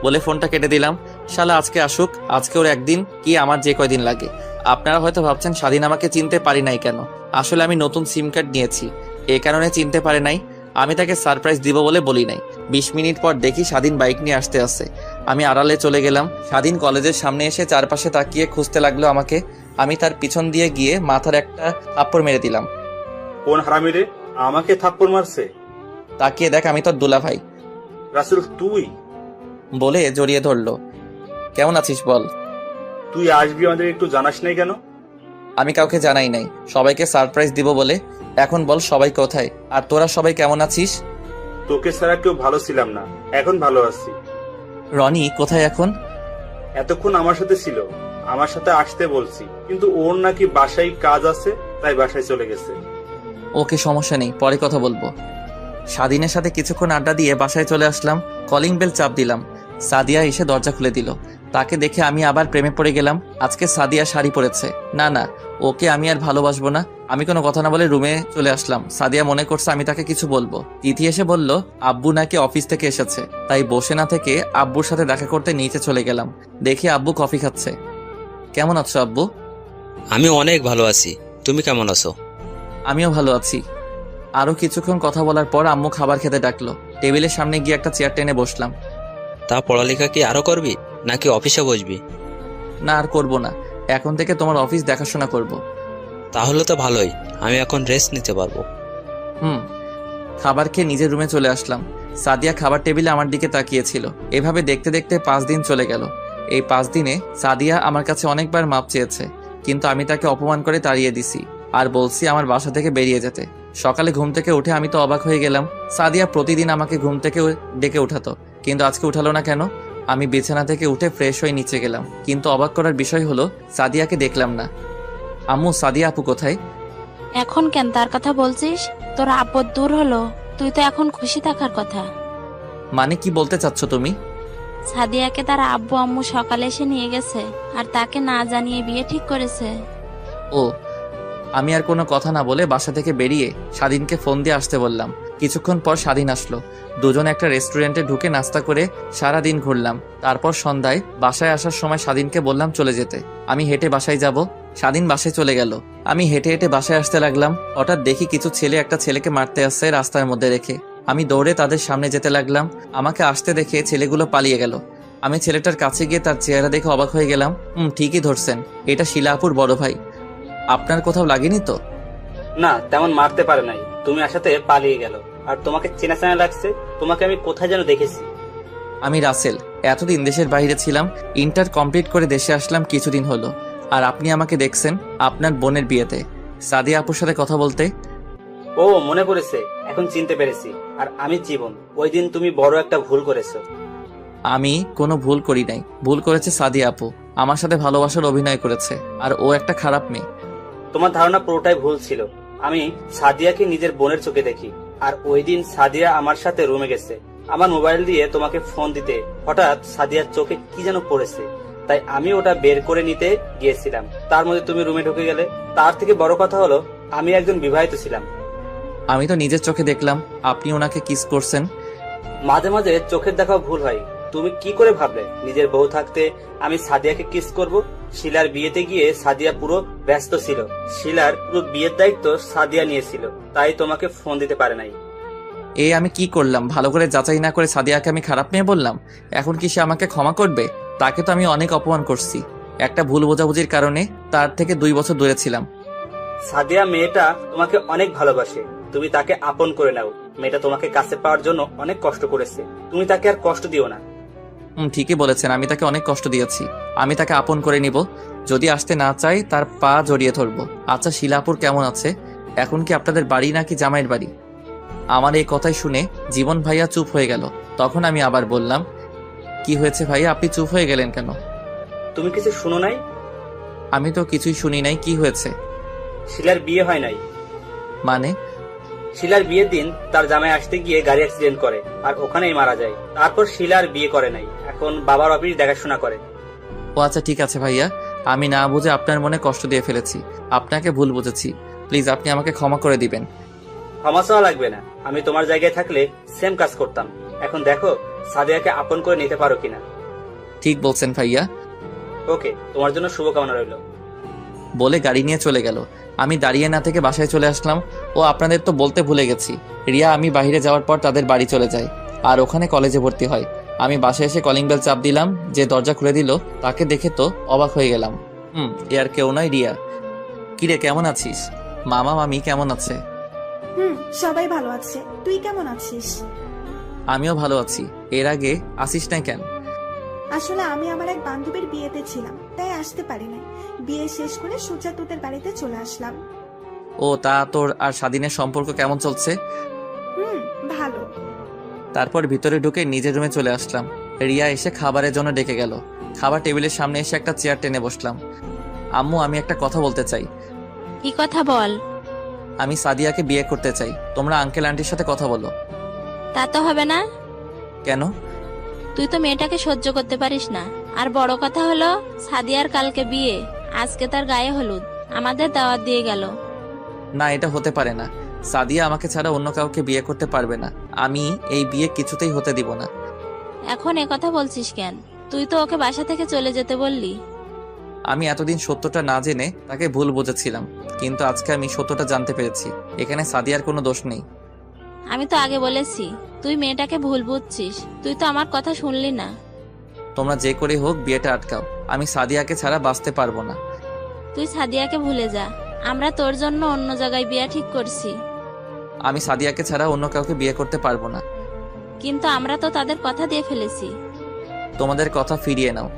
বলে ফোনটা কেটে দিলাম। শালা আজকে আসুক, আজকে ওর একদিন কি আমার যে কয়দিন লাগে। আপনারা হয়তো ভাবছেন স্বাধীন আমাকে চিনতে পারি নাই কেন। আসলে আমি নতুন সিম কার্ড নিয়েছি, এ কারণে চিনতে পারে নাই। আমি তাকে সারপ্রাইজ দিব বলে বলি নাই। 20 মিনিট পর দেখি স্বাধীন বাইক নিয়ে আসতে আসে। আমি আড়ালে চলে গেলাম। স্বাধীন কলেজের সামনে এসে চারপাশে তাকিয়ে খুঁজতে লাগলো আমাকে। আমি তার পিছন দিয়ে গিয়ে মাথার একটা থাপ্পড় মেরে দিলাম। কোন হারামি রে আমাকে থাপ্পড় মারছে? তাকিয়ে দেখ, আমি তোর দুলা ভাই। রাসেল, তুই? বলে জড়িয়ে ধরলো। কেমন আছিস বল? তুই আসবি আমাদের একটু জানাস নাই কেন? আমি কাউকে জানাই নাই, সবাইকে সারপ্রাইজ দিব বলে। এখন বল সবাই কোথায়, আর তোরা সবাই কেমন আছিস? তোকে ছাড়া কেউ ভালো ছিলাম না, এখন ভালো আছি। রনি কোথায় এখন? এতক্ষণ আমার সাথে ছিল, আমার সাথে আসতে বলছি, কিন্তু ওর নাকি বাসায় কাজ আছে, তাই বাসায় চলে গেছে। ওকে, সমস্যা নেই, পরে কথা বলবো। স্বাধীনের সাথে কিছুক্ষণ আড্ডা দিয়ে বাসায় চলে আসলাম। কলিং বেল চাপ দিলাম। সাদিয়া এসে দরজা খুলে দিল। তাকে দেখে আমি আবার প্রেমে পড়ে গেলাম। আজকে সাদিয়া শাড়ি পরেছে। না, ওকে আমি আর ভালোবাসবো না। আমি কোনো কথা না বলে রুমে চলে আসলাম। সাদিয়া মনে করছে আমি তাকে কিছু বলবো। তিথি এসে বলল আব্বু নাকি অফিস থেকে এসেছে, তাই বসে না থেকে আব্বুর সাথে দেখা করতে নিচে চলে গেলাম। দেখি আব্বু কফি খাচ্ছে। কেমন আছো আব্বু? আমি অনেক ভালো আছি, তুমি কেমন আছো? আমিও ভালো আছি। আরো কিছুক্ষণ কথা বলার পর আম্মু খাবার খেতে ডাকলো। টেবিলের সামনে গিয়ে একটা চেয়ার টেনে বসলাম। তা পড়ালেখা কি আরো করবি নাকি অফিসে বসবি? না, আর করবো না। এখন থেকে তোমার অফিস দেখাশোনা করব। তাহলে তো ভালোই, আমি এখন রেস্ট নিতে পারবো। খাবার খেয়ে নিজের রুমে চলে আসলাম। সাদিয়া খাবার টেবিলে আমার দিকে তাকিয়েছিল। এভাবে দেখতে দেখতে 5 দিন চলে গেল। এই 5 দিনে সাদিয়া আমার কাছে অনেকবার মাপ চেয়েছে, কিন্তু আমি তাকে অপমান করে তাড়িয়ে দিছি আর বলছি আমার বাসা থেকে বেরিয়ে যেতে। সকালে ঘুম থেকে উঠে আমি তো অবাক হয়ে গেলাম। সাদিয়া প্রতিদিন আমাকে ঘুম থেকে ডেকে উঠাতো, কিন্তু আজকে উঠালো না কেন? আমি বিছানা থেকে উঠে ফ্রেশ হয়ে নিচে গেলাম, কিন্তু অবাক করার বিষয় হলো সাদিয়াকে দেখলাম না। আম্মু, সাদিয়া আপু কোথায়? এখন কেন তার কথা বলছিস? তোর আপদ দূর হলো, তুই তো এখন খুশি থাকার কথা। মানে কি বলতে চাচ্ছ তুমি? সাদিয়াকে তার আব্বু আম্মু সকালে এসে নিয়ে গেছে, আর তাকে না জানিয়ে বিয়ে ঠিক করেছে। ও, আমি আর কোনো কথা না বলে বাসা থেকে বেরিয়ে স্বাধীনকে ফোন দিয়ে আসতে বললাম। কিছুক্ষণ পর স্বাধীন আসলো। দুজন একটা রেস্টুরেন্টে ঢুকে নাস্তা করে সারা দিন ঘুরলাম। তারপর সন্ধ্যায় বাসায় আসার সময় স্বাধীনকে বললাম চলে যেতে। আমি হেঁটে বাসায় যাব। স্বাধীন বাসায় চলে গেল। আমি হেঁটে হেঁটে বাসায় আসতে লাগলাম। হঠাৎ দেখি কিছু ছেলে একটা ছেলেকে মারতে আসছে রাস্তার মধ্যে রেখে। আমি দৌড়ে তাদের সামনে যেতে লাগলাম। আমাকে আসতে দেখে ছেলেগুলো পালিয়ে গেল। আমি ছেলেটার কাছে গিয়ে তার চেহারা দেখে অবাক হয়ে গেলাম। ঠিকই ধরছেন, এটা শিলা আপুর বড় ভাই। আপনার কোথাও লাগেনি তো? না, তেমন মারতে পারে নাই, তুমি আসাতে পালিয়ে গেল। আর তোমাকে চেনা চেনা লাগছে, তোমাকে আমি কোথায় যেন দেখেছি। আমি রাসেল, এতদিন দেশের বাইরে ছিলাম। ইন্টার কমপ্লিট করে দেশে আসলাম কিছুদিন হলো। আর আপনি আমাকে দেখছেন আপনার বোনের বিয়েতে সাদিয়া আপুর সাথে কথা বলতে। ও, মনে পড়েছে, এখন চিনতে পেরেছি। আর আমি জীবন, ওই দিন তুমি বড় একটা ভুল করেছো। আমি কোনো ভুল করি নাই, ভুল করেছে সাদিয়া আপু। আমার সাথে ভালোবাসার অভিনয় করেছে, আর ও একটা খারাপ মেয়ে। তোমার ধারণা পুরোটাই ভুল ছিল। আমি সাদিয়াকে নিজের বোনের চোখে দেখি। আর ওই দিন সাদিয়া আমার সাথে রুমে গেছে। আমার মোবাইল দিয়ে তোমাকে ফোন দিতে হঠাৎ সাদিয়ার চোখে কি যেন পড়েছে, তাই আমি ওটা বের করে নিতে গিয়েছিলাম। তার মধ্যে তুমি রুমে ঢুকে গেলে। তার থেকে বড় কথা হলো, আমি একজন বিবাহিত ছিলাম। আমি তো নিজের চোখে দেখলাম আপনি ওনাকে কিস করছেন। মাঝে মাঝে চোখের দেখাও ভুল হয়, তুমি কি করে ভাবলে নিজের বউ থাকতে আমি সাদিয়াকে কিস করব? শিলার বিয়েতে গিয়ে সাদিয়া পুরো ব্যস্ত ছিল। শিলার পুরো বিয়ের দায়িত্ব সাদিয়া নিয়েছিল, তাই তোমাকে ফোন দিতে পারে নাই। এই আমি কি করলাম? ভালো করে যাচাই না করে সাদিয়াকে আমি খারাপ মেয়ে বললাম। এখন কি সে আমাকে ক্ষমা করবে? তাকে তো আমি অনেক অপমান করছি। একটা ভুল বোঝাবুঝির কারণে তার থেকে 2 বছর দূরে ছিলাম। সাদিয়া মেয়েটা তোমাকে অনেক ভালোবাসে, তুমি তাকে আপন করে নাও। মেয়েটা তোমাকে কাছে পাওয়ার জন্য অনেক কষ্ট করেছে, তুমি তাকে আর কষ্ট দিও না। ঠিকই বলেছেন, আমি তাকে অনেক কষ্ট দিয়েছি। আমি তাকে আপন করে নিব। যদি আসতে না চাই তার পা জড়িয়ে ধরবো। আচ্ছা, শিলাপুর কেমন আছে? এখন কি আপনাদের বাড়ি নাকি জামাইয়ের বাড়ি? আমার এই কথাই শুনে জীবন ভাইয়া চুপ হয়ে গেল। তখন আমি আবার বললাম, কি হয়েছে ভাইয়া, আপনি চুপ হয়ে গেলেন কেন? তুমি কিছু শুনো নাই? আমি তো কিছুই শুনি নাই। কি হয়েছে? শিলার বিয়ে হয় নাই। মানে? শিলার বিয়ের দিন তার জামাই আসতে গিয়ে গাড়ি অ্যাক্সিডেন্ট করে আর ওখানেই মারা যায়। তারপর শিলার বিয়ে করে নাই, এখন বাবার অফিস দেখাশোনা করে। ও আচ্ছা, ঠিক আছে ভাইয়া, আমি না বুঝে আপনার মনে কষ্ট দিয়ে ফেলেছি। আপনাকে ভুল বুঝেছি। প্লিজ আপনি আমাকে ক্ষমা করে দিবেন। ক্ষমা চাওয়া লাগবে না, আমি তোমার জায়গায় থাকলে সেম কাজ করতাম। এখন দেখো সাদিয়াকে আপন করে নিতে পারো কিনা। ঠিক বলছেন ভাইয়া। ওকে, তোমার জন্য শুভকামনা রইল। বলে গাড়ি নিয়ে চলে গেল। আমি দাঁড়িয়ে না থেকে বাসায় চলে আসলাম। ও আপনাদের তো বলতে ভুলে গেছি, রিয়া আমি বাইরে যাওয়ার পর তাদের বাড়ি চলে যায় আর ওখানে কলেজে ভর্তি হয়। আমি বাসায় এসে কলিং বেল চাপ দিলাম। যে দরজা খুলে দিল তাকে দেখে তো অবাক হয়ে গেলাম। এ আর কেউ নয়, রিয়া। কিরে, কেমন আছিস? মামা মামি কেমন আছে? সবাই ভালো আছে। তুই কেমন আছিস? আমিও ভালো আছি। এর আগে আসিস নাই কেন? আসলে আমি আমার এক বান্ধবীর বিয়েতে ছিলাম, তাই আসতে পারি নাই। বিয়ে শেষ করে সোজা তোদের বাড়িতে চলে আসলাম। ও, তা তোর আর স্বাধীনের সম্পর্ক কেমন চলছে? ভালো। তারপর ভিতরে ঢুকে নিজের রুমে চলে আসলাম। রিয়া এসে খাবারের জন্য ডেকে গেল। খাবার টেবিলের সামনে এসে একটা চেয়ার টেনে বসলাম। আম্মু, আমি একটা কথা বলতে চাই। কি কথা বল? আমি সাদিয়াকে বিয়ে করতে চাই। তোমরা আঙ্কেল আন্টির সাথে কথা বলো। তা তো হবে না। কেন? তুই তো মেয়েটাকে সহ্য করতে পারিস না। আর বড় কথা হলো সাদিয়ার কালকে বিয়ে, আজকে তার গায়ে হলুদ, আমাদের দাওয়াত দিয়ে গেল। না, এটা হতে পারে না। সাদিয়া আমাকে ছাড়া অন্য কাউকে বিয়ে করতে পারবে না। আমি এই বিয়ে কিছুতেই হতে দিব না। এখন কথা বলছিস কেন? তুই তো ওকে বাসা থেকে চলে যেতে বললি। আমি এতদিন সত্যটা না জেনে তাকে ভুল বুঝেছিলাম, কিন্তু আজকে আমি সত্যটা জানতে পেরেছি। এখানে সাদিয়ার কোনো দোষ নেই। আমি তো আগে বলেছি তুই মেয়েটাকে ভুল বুঝছিস। তুই তো আমার কথা শুনলি না। তোমরা যে করে হোক বিয়েটা আটকাও। আমি সাদিয়াকে ছাড়া বাঁচতে পারবো না। তুই সাদিয়াকে ভুলে যা, আমরা তোর জন্য অন্য জায়গায় বিয়ে ঠিক করছি। আমি সাদিয়াকে ছাড়া অন্য কাউকে বিয়ে করতে পারবো না। কিন্তু আমরা তো তাদের কথা দিয়ে ফেলেছি। তোমাদের কথা ফিরিয়ে নাও।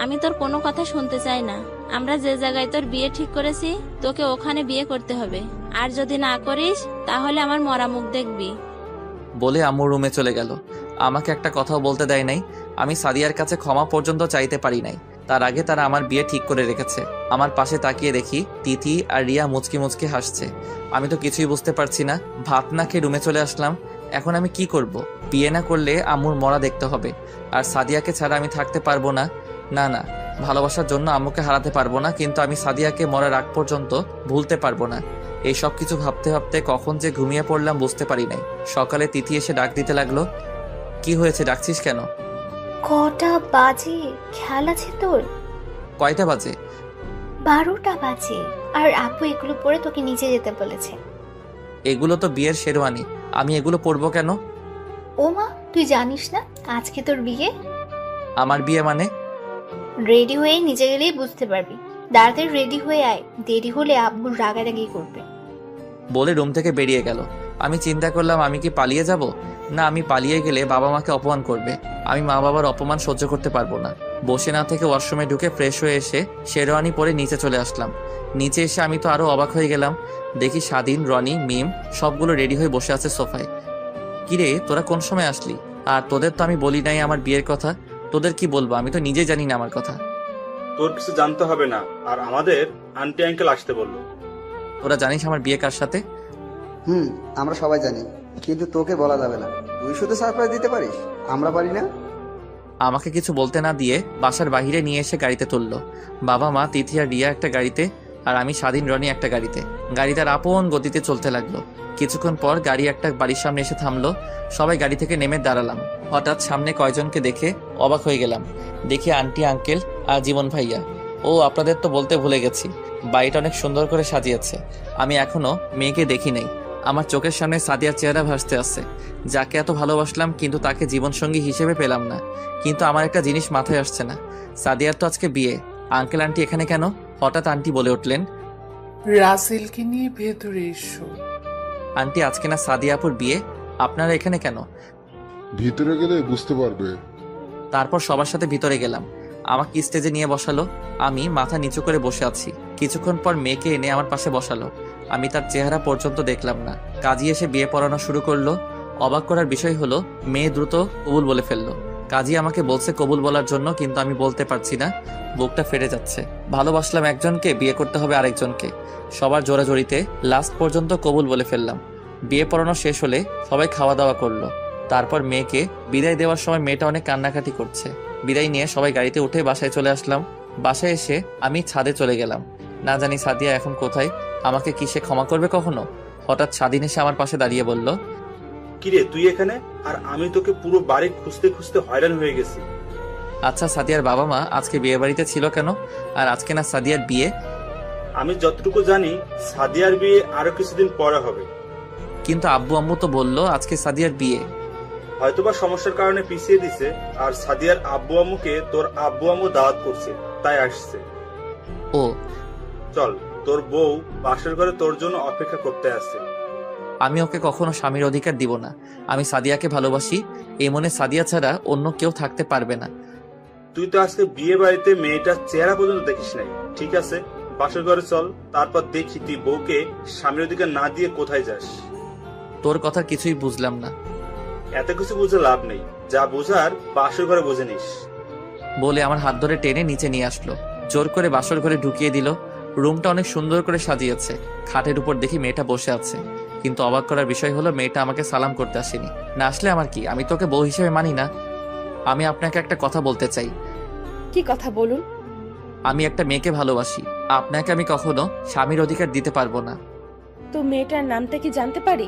আমি তোর কোনো কথা শুনতে চাই না। আমরা যে জায়গায় তোর বিয়ে ঠিক করেছি তোকে ওখানে বিয়ে করতে হবে। আর যদি না করিস তাহলে আমার মরা মুখ দেখবি। বলে আম্মু রুমে চলে গেল। আমাকে একটা কথাও বলতে দেয় নাই। আমি সাদিয়ার কাছে ক্ষমা পর্যন্ত চাইতে পারি নাই। তার আগে তারা আমার বিয়ে ঠিক করে রেখেছে। আমার পাশে তাকিয়ে দেখি তিথি আর রিয়া মুচকি মুচকি হাসছে। আমি তো কিছুই বুঝতে পারছি না। ভাত না খেয়ে রুমে চলে আসলাম। এখন আমি কি করব? বিয়ে না করলে আম্মুর মরা দেখতে হবে। আর সাদিয়াকে ছাড়া আমি থাকতে পারবো না। না না, ভালোবাসার জন্য আম্মুকে হারাতে পারবো না, কিন্তু আমি সাদিয়াকে মরার আগ পর্যন্ত ভুলতে পারবো না। এই সব কিছু ভাবতে ভাবতে কখন যে ঘুমিয়ে পড়লাম বুঝতে পারি নাই। সকালে তিথি এসে ডাক দিতে লাগলো। কি হয়েছে, ডাকছিস কেন? কটা বাজে খেয়াল আছে তোর? কয়টা বাজে? 12টা বাজে। আর আপু এগুলো পরে তোকে নিচে যেতে বলেছে। এগুলো তো বিয়ের শেরওয়ানি, আমি এগুলো পরবো কেন? ও মা, তুই জানিস না আজকে তোর বিয়ে? আমার বিয়ে মানে? রেডি হয়ে নিচে গেলেই বুঝতে পারবি। তাড়াতাড়ি রেডি হয়ে আয়, দেরি হলে আব্বুর রাগারাগি করবে। বলে রুম থেকে বেরিয়ে গেল। আমি চিন্তা করলাম আমি কি পালিয়ে যাব? না, আমি পালিয়ে গেলে বাবা মাকে অপমান করবে। আমি মা বাবার অপমান সহ্য করতে পারবো না। বসে না থেকে ওয়াশরুমে ঢুকে ফ্রেশ হয়ে এসে শেরওয়ানি পরে নিচে চলে আসলাম। নিচে এসে আমি তো আরো অবাক হয়ে গেলাম। দেখি স্বাধীন, রনি, মিম সবগুলো রেডি হয়ে বসে আছে সোফায়। কিরে, তোরা কোন সময় আসলি? আর তোদের তো আমি বলি নাই আমার বিয়ের কথা। তোদের কি বলবো, আমি তো নিজে জানি না আমার কথা। তোর কিছু জানতে হবে না, আর আমাদের আন্টি আঙ্কেল আসতে বললো। তোরা জানিস আমার বিয়ে কার সাথে? আমরা সবাই জানি, কিন্তু তোকে বলা যাবে না। তুই শুধু সারপ্রাইজ দিতে পারিস, আমরা পারি না। আমাকে কিছু বলতে না দিয়ে বাসার বাহিরে নিয়ে এসে গাড়িতে তুললো। বাবা মা, তিথি আর রিয়া একটা গাড়িতে, আর আমি স্বাধীন রনি একটা গাড়িতে। গাড়ি তার আপন গতিতে চলতে লাগলো। কিছুক্ষণ পর গাড়ি একটা বাড়ির সামনে এসে থামলো। সবাই গাড়ি থেকে নেমে দাঁড়ালাম। হঠাৎ সামনে কয়জনকে দেখে অবাক হয়ে গেলাম। দেখি আন্টি, আঙ্কেল আর জীবন ভাইয়া। ও, আপনাদের তো বলতে ভুলে গেছি, বাড়িটা অনেক সুন্দর করে সাজিয়েছে। আমি এখনো মেয়েকে দেখি নাই। আমার চোখের সামনে সাদিয়ার চেহারা ভাসতে আছে, যাকে এত ভালোবাসলাম, কিন্তু তাকে জীবনসঙ্গী হিসেবে পেলাম না। কিন্তু আমার একটা জিনিস মাথায় আসছে না, সাদিয়ার তো আজকে বিয়ে। আঙ্কেল আন্টি এখানে কেন? হঠাৎ আন্টি বলে উঠলেন, রাসেলকে নিয়ে ভেতরে এসো। আন্টি, আজকে না সাদিয়া আপুর বিয়ে, আপনারা এখানে কেন? ভিতরে গেলে বুঝতে পারবে। তারপর সবার সাথে ভিতরে গেলাম। আমাকে স্টেজে নিয়ে বসালো। আমি মাথা নিচু করে বসে আছি। কিছুক্ষণ পর মেয়েকে এনে আমার পাশে বসালো। আমি তার চেহারা পর্যন্ত দেখলাম না। কাজী এসে বিয়ে পড়ানো শুরু করলো। অবাক করার বিষয় হলো, মেয়ে দ্রুত কবুল বলে ফেললো। কাজী আমাকে বলছে কবুল বলার জন্য, কিন্তু আমি বলতে পারছি না, বুকটা ফেটে যাচ্ছে। ভালোবাসলাম একজনকে, বিয়ে করতে হবে আরেকজনকে। সবার জোরাজোরিতে লাস্ট পর্যন্ত কবুল বলে ফেললাম। বিয়ে পড়ানো শেষ হলে সবাই খাওয়া দাওয়া করলো। তারপর মেয়েকে বিদায় দেওয়ার সময় মেয়েটা অনেক কান্নাকাটি করছে। বিদায় নিয়ে সবাই গাড়িতে উঠে বাসায় চলে আসলাম। বাসায় এসে আমি ছাদে চলে গেলাম। না জানি সাদিয়া এখন কোথায়, আমাকে কি সে ক্ষমা করবে কখনো? হঠাৎ স্বাধীন এসে আমার পাশে দাঁড়িয়ে বলল, কিরে তুই এখানে? আর আমি তোকে পুরো বাড়ি খুঁজতে খুঁজতে হয়রান হয়ে গেছি। আচ্ছা, সাদিয়ার বাবা মা আজকে বিয়ে বাড়িতে ছিল কেন? আর আজকে না সাদিয়ার বিয়ে? আমি যতটুকু জানি সাদিয়ার বিয়ে আরো কিছুদিন পরে হবে। কিন্তু আব্বু আম্মু তো বললো আজকে সাদিয়ার বিয়ে। হয়তোবা সমস্যার কারণে পিছিয়ে দিছে, আর সাদিয়ার আব্বু আম্মুকে তোর আব্বু আম্মু দাওয়াত করছে, তাই আসছে। ও, চল, তোর বউ বাসর ঘরে তোর জন্য অপেক্ষা করতে আসছে। আমি ওকে কখনো স্বামীর অধিকার দিব না। আমি সাদিয়াকে ভালোবাসি, এই মনে সাদিয়া ছাড়া অন্য কেউ থাকতে পারবে না। তুই তো আজকে বিয়ে বাড়িতে মেয়েটার চেহারা পর্যন্ত দেখিস নাই। ঠিক আছে, বাসর ঘরে চল, তারপর দেখি তুই বউকে স্বামীর অধিকার না দিয়ে কোথায় যাস। তোর কথা কিছুই বুঝলাম না। এত কিছু বুঝে লাভ নেই, যা বুঝার বাসর ঘরে বুঝে নিস। বলে আমার হাত ধরে টেনে নিচে নিয়ে আসলো। জোর করে বাসর ঘরে ঢুকিয়ে দিল। রুমটা অনেক সুন্দর করে সাজিয়েছে। খাটের উপর দেখি মেয়েটা বসে আছে, কিন্তু অবাক করার বিষয় হলো মেয়েটা আমাকে সালাম করতে আসেনি। না আসলে আমার কি, আমি তোকে বউ হিসেবে মানি না। আমি আপনাকে একটা কথা বলতে চাই। কি কথা বলুন? আমি একটা মেয়েকে ভালোবাসি, আপনাকে আমি কখনো স্বামীর অধিকার দিতে পারবো না। তো মেয়েটার নামটা কি জানতে পারি?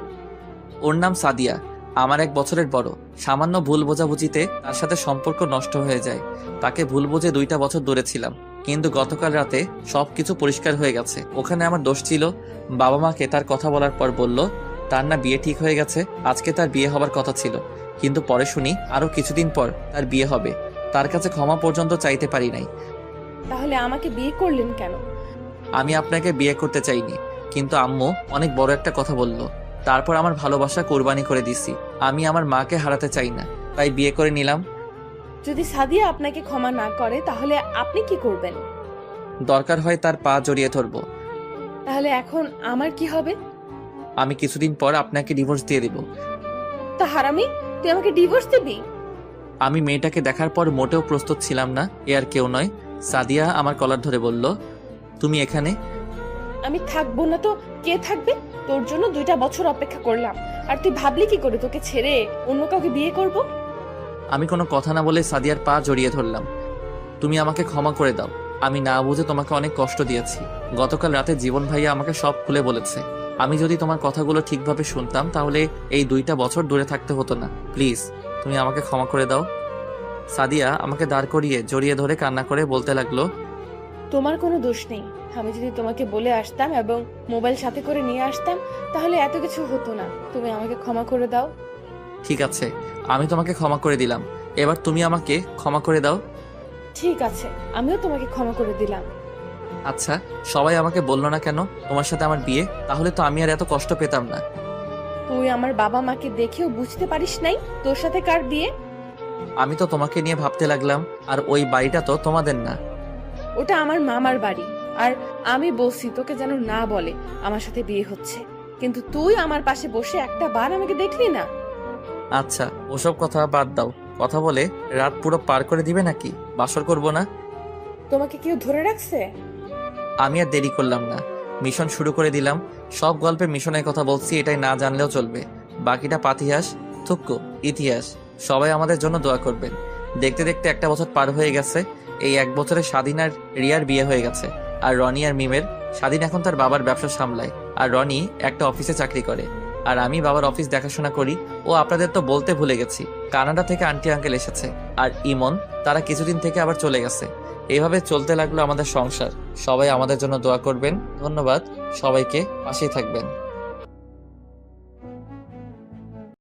ওর নাম সাদিয়া, আমার 1 বছরের বড়। সামান্য ভুল বোঝাবুঝিতে তার সাথে সম্পর্ক নষ্ট হয়ে যায়। তাকে ভুল বুঝে 2টা বছর দূরে ছিলাম, কিন্তু গতকাল রাতে সবকিছু পরিষ্কার হয়ে গেছে। ওখানে আমার দোষ ছিল। বাবা মাকে তার কথা বলার পর বলল তার না বিয়ে ঠিক হয়ে গেছে, আজকে তার বিয়ে হবার কথা ছিল। কিন্তু পরে শুনি আরো কিছুদিন পর তার বিয়ে হবে। তার কাছে ক্ষমা পর্যন্ত চাইতে পারি নাই। তাহলে আমাকে বিয়ে করলেন কেন? আমি আপনাকে বিয়ে করতে চাইনি, কিন্তু আম্মু অনেক বড় একটা কথা বলল। তারপর আমার ভালোবাসা কোরবানি করে দিছি। আমি আমার মাকে হারাতে চাই না, তাই বিয়ে করে নিলাম। যদি সাদিয়া আপনাকে ক্ষমা না করে তাহলে আপনি কি করবেন? দরকার হয় তার পা জড়িয়ে ধরবো। তাহলে এখন আমার কি হবে? আমি কিছুদিন পর আপনাকে ডিভোর্স দিয়ে দিব। তা হারামি, তুই আমাকে ডিভোর্স দিবি? আমি মেয়েটাকে দেখার পর মোটেও প্রস্তুত ছিলাম না। এ আর কেউ নয়, সাদিয়া আমার কলার ধরে বলল, তুমি এখানে? আমি থাকবো না তো কে থাকবে? তোর জন্য 2টা বছর অপেক্ষা করলাম, আর তুই ভাবলি কি করে তোকে ছেড়ে অন্য কাউকে বিয়ে করব? আমি কোনো কথা না বলে সাদিয়ার পা জড়িয়ে ধরলাম। তুমি আমাকে ক্ষমা করে দাও, আমি না বুঝে তোমাকে অনেক কষ্ট দিয়েছি। গতকাল রাতে জীবন ভাইয়া আমাকে সব খুলে বলেছে। আমি যদি তোমার কথাগুলো ঠিকভাবে শুনতাম তাহলে এই 2টা বছর দূরে থাকতে হতো না। প্লিজ, তুমি আমাকে ক্ষমা করে দাও। সাদিয়া আমাকে দাঁড় করিয়ে জড়িয়ে ধরে কান্না করে বলতে লাগলো, তোমার কোনো দোষ নেই। আমি যদি তোমাকে বলে আসতাম এবং মোবাইল সাথে করে নিয়ে আসতাম তাহলে এত কিছু হতো না। তুমি আমাকে ক্ষমা করে দাও। ঠিক আছে, আমি তোমাকে ক্ষমা করে দিলাম। এবার তুমি আমাকে ক্ষমা করে দাও। ঠিক আছে, আমিও তোমাকে ক্ষমা করে দিলাম। আচ্ছা, সবাই আমাকে বললো না কেন তোমার সাথে আমার বিয়ে? তাহলে তো আমি আর এত কষ্ট পেতাম না। তুই আমার বাবা মাকে দেখেও বুঝতে পারিস নাই তোর সাথে কার বিয়ে? আমি তো তোমাকে নিয়ে ভাবতে লাগলাম, আর ওই বাড়িটা তো তোমাদের না। ওটা আমার মামার বাড়ি, আর আমি বলছি তোকে যেন না বলে আমার সাথে বিয়ে হচ্ছে, কিন্তু তুই আমার পাশে বসে একটা বার আমাকে দেখলি না। আচ্ছা, ওসব কথা বাদ দাও। কথা বলে রাত পুরো পার করে দিবে নাকি? বাসর করব না? তোমাকে কেউ ধরে রাখছে? আমি আর দেরি করলাম না, মিশন শুরু করে দিলাম। সব গল্পে মিশনের কথা বলছি, এটাই না জানলেও চলবে। বাকিটা পাতিহাস, থুক্কু, ইতিহাস। সবাই আমাদের জন্য দোয়া করবেন। দেখতে দেখতে 1টা বছর পার হয়ে গেছে। এই 1 বছরে স্বাধীন আর রিয়ার বিয়ে হয়ে গেছে, আর রনি আর মিমের স্বাধীন এখন তার বাবার ব্যবসা সামলায়, আর রনি একটা অফিসে চাকরি করে, আর আমি বাবার অফিস দেখাশোনা করি। ও আপনাদের তো বলতে ভুলে গেছি, কানাডা থেকে আন্টি আঙ্কেল এসেছে, আর ইমন তারা কিছুদিন থেকে আবার চলে গেছে। এইভাবে চলতে লাগলো আমাদের সংসার। সবাই আমাদের জন্য দোয়া করবেন। ধন্যবাদ সবাইকে, পাশেই থাকবেন।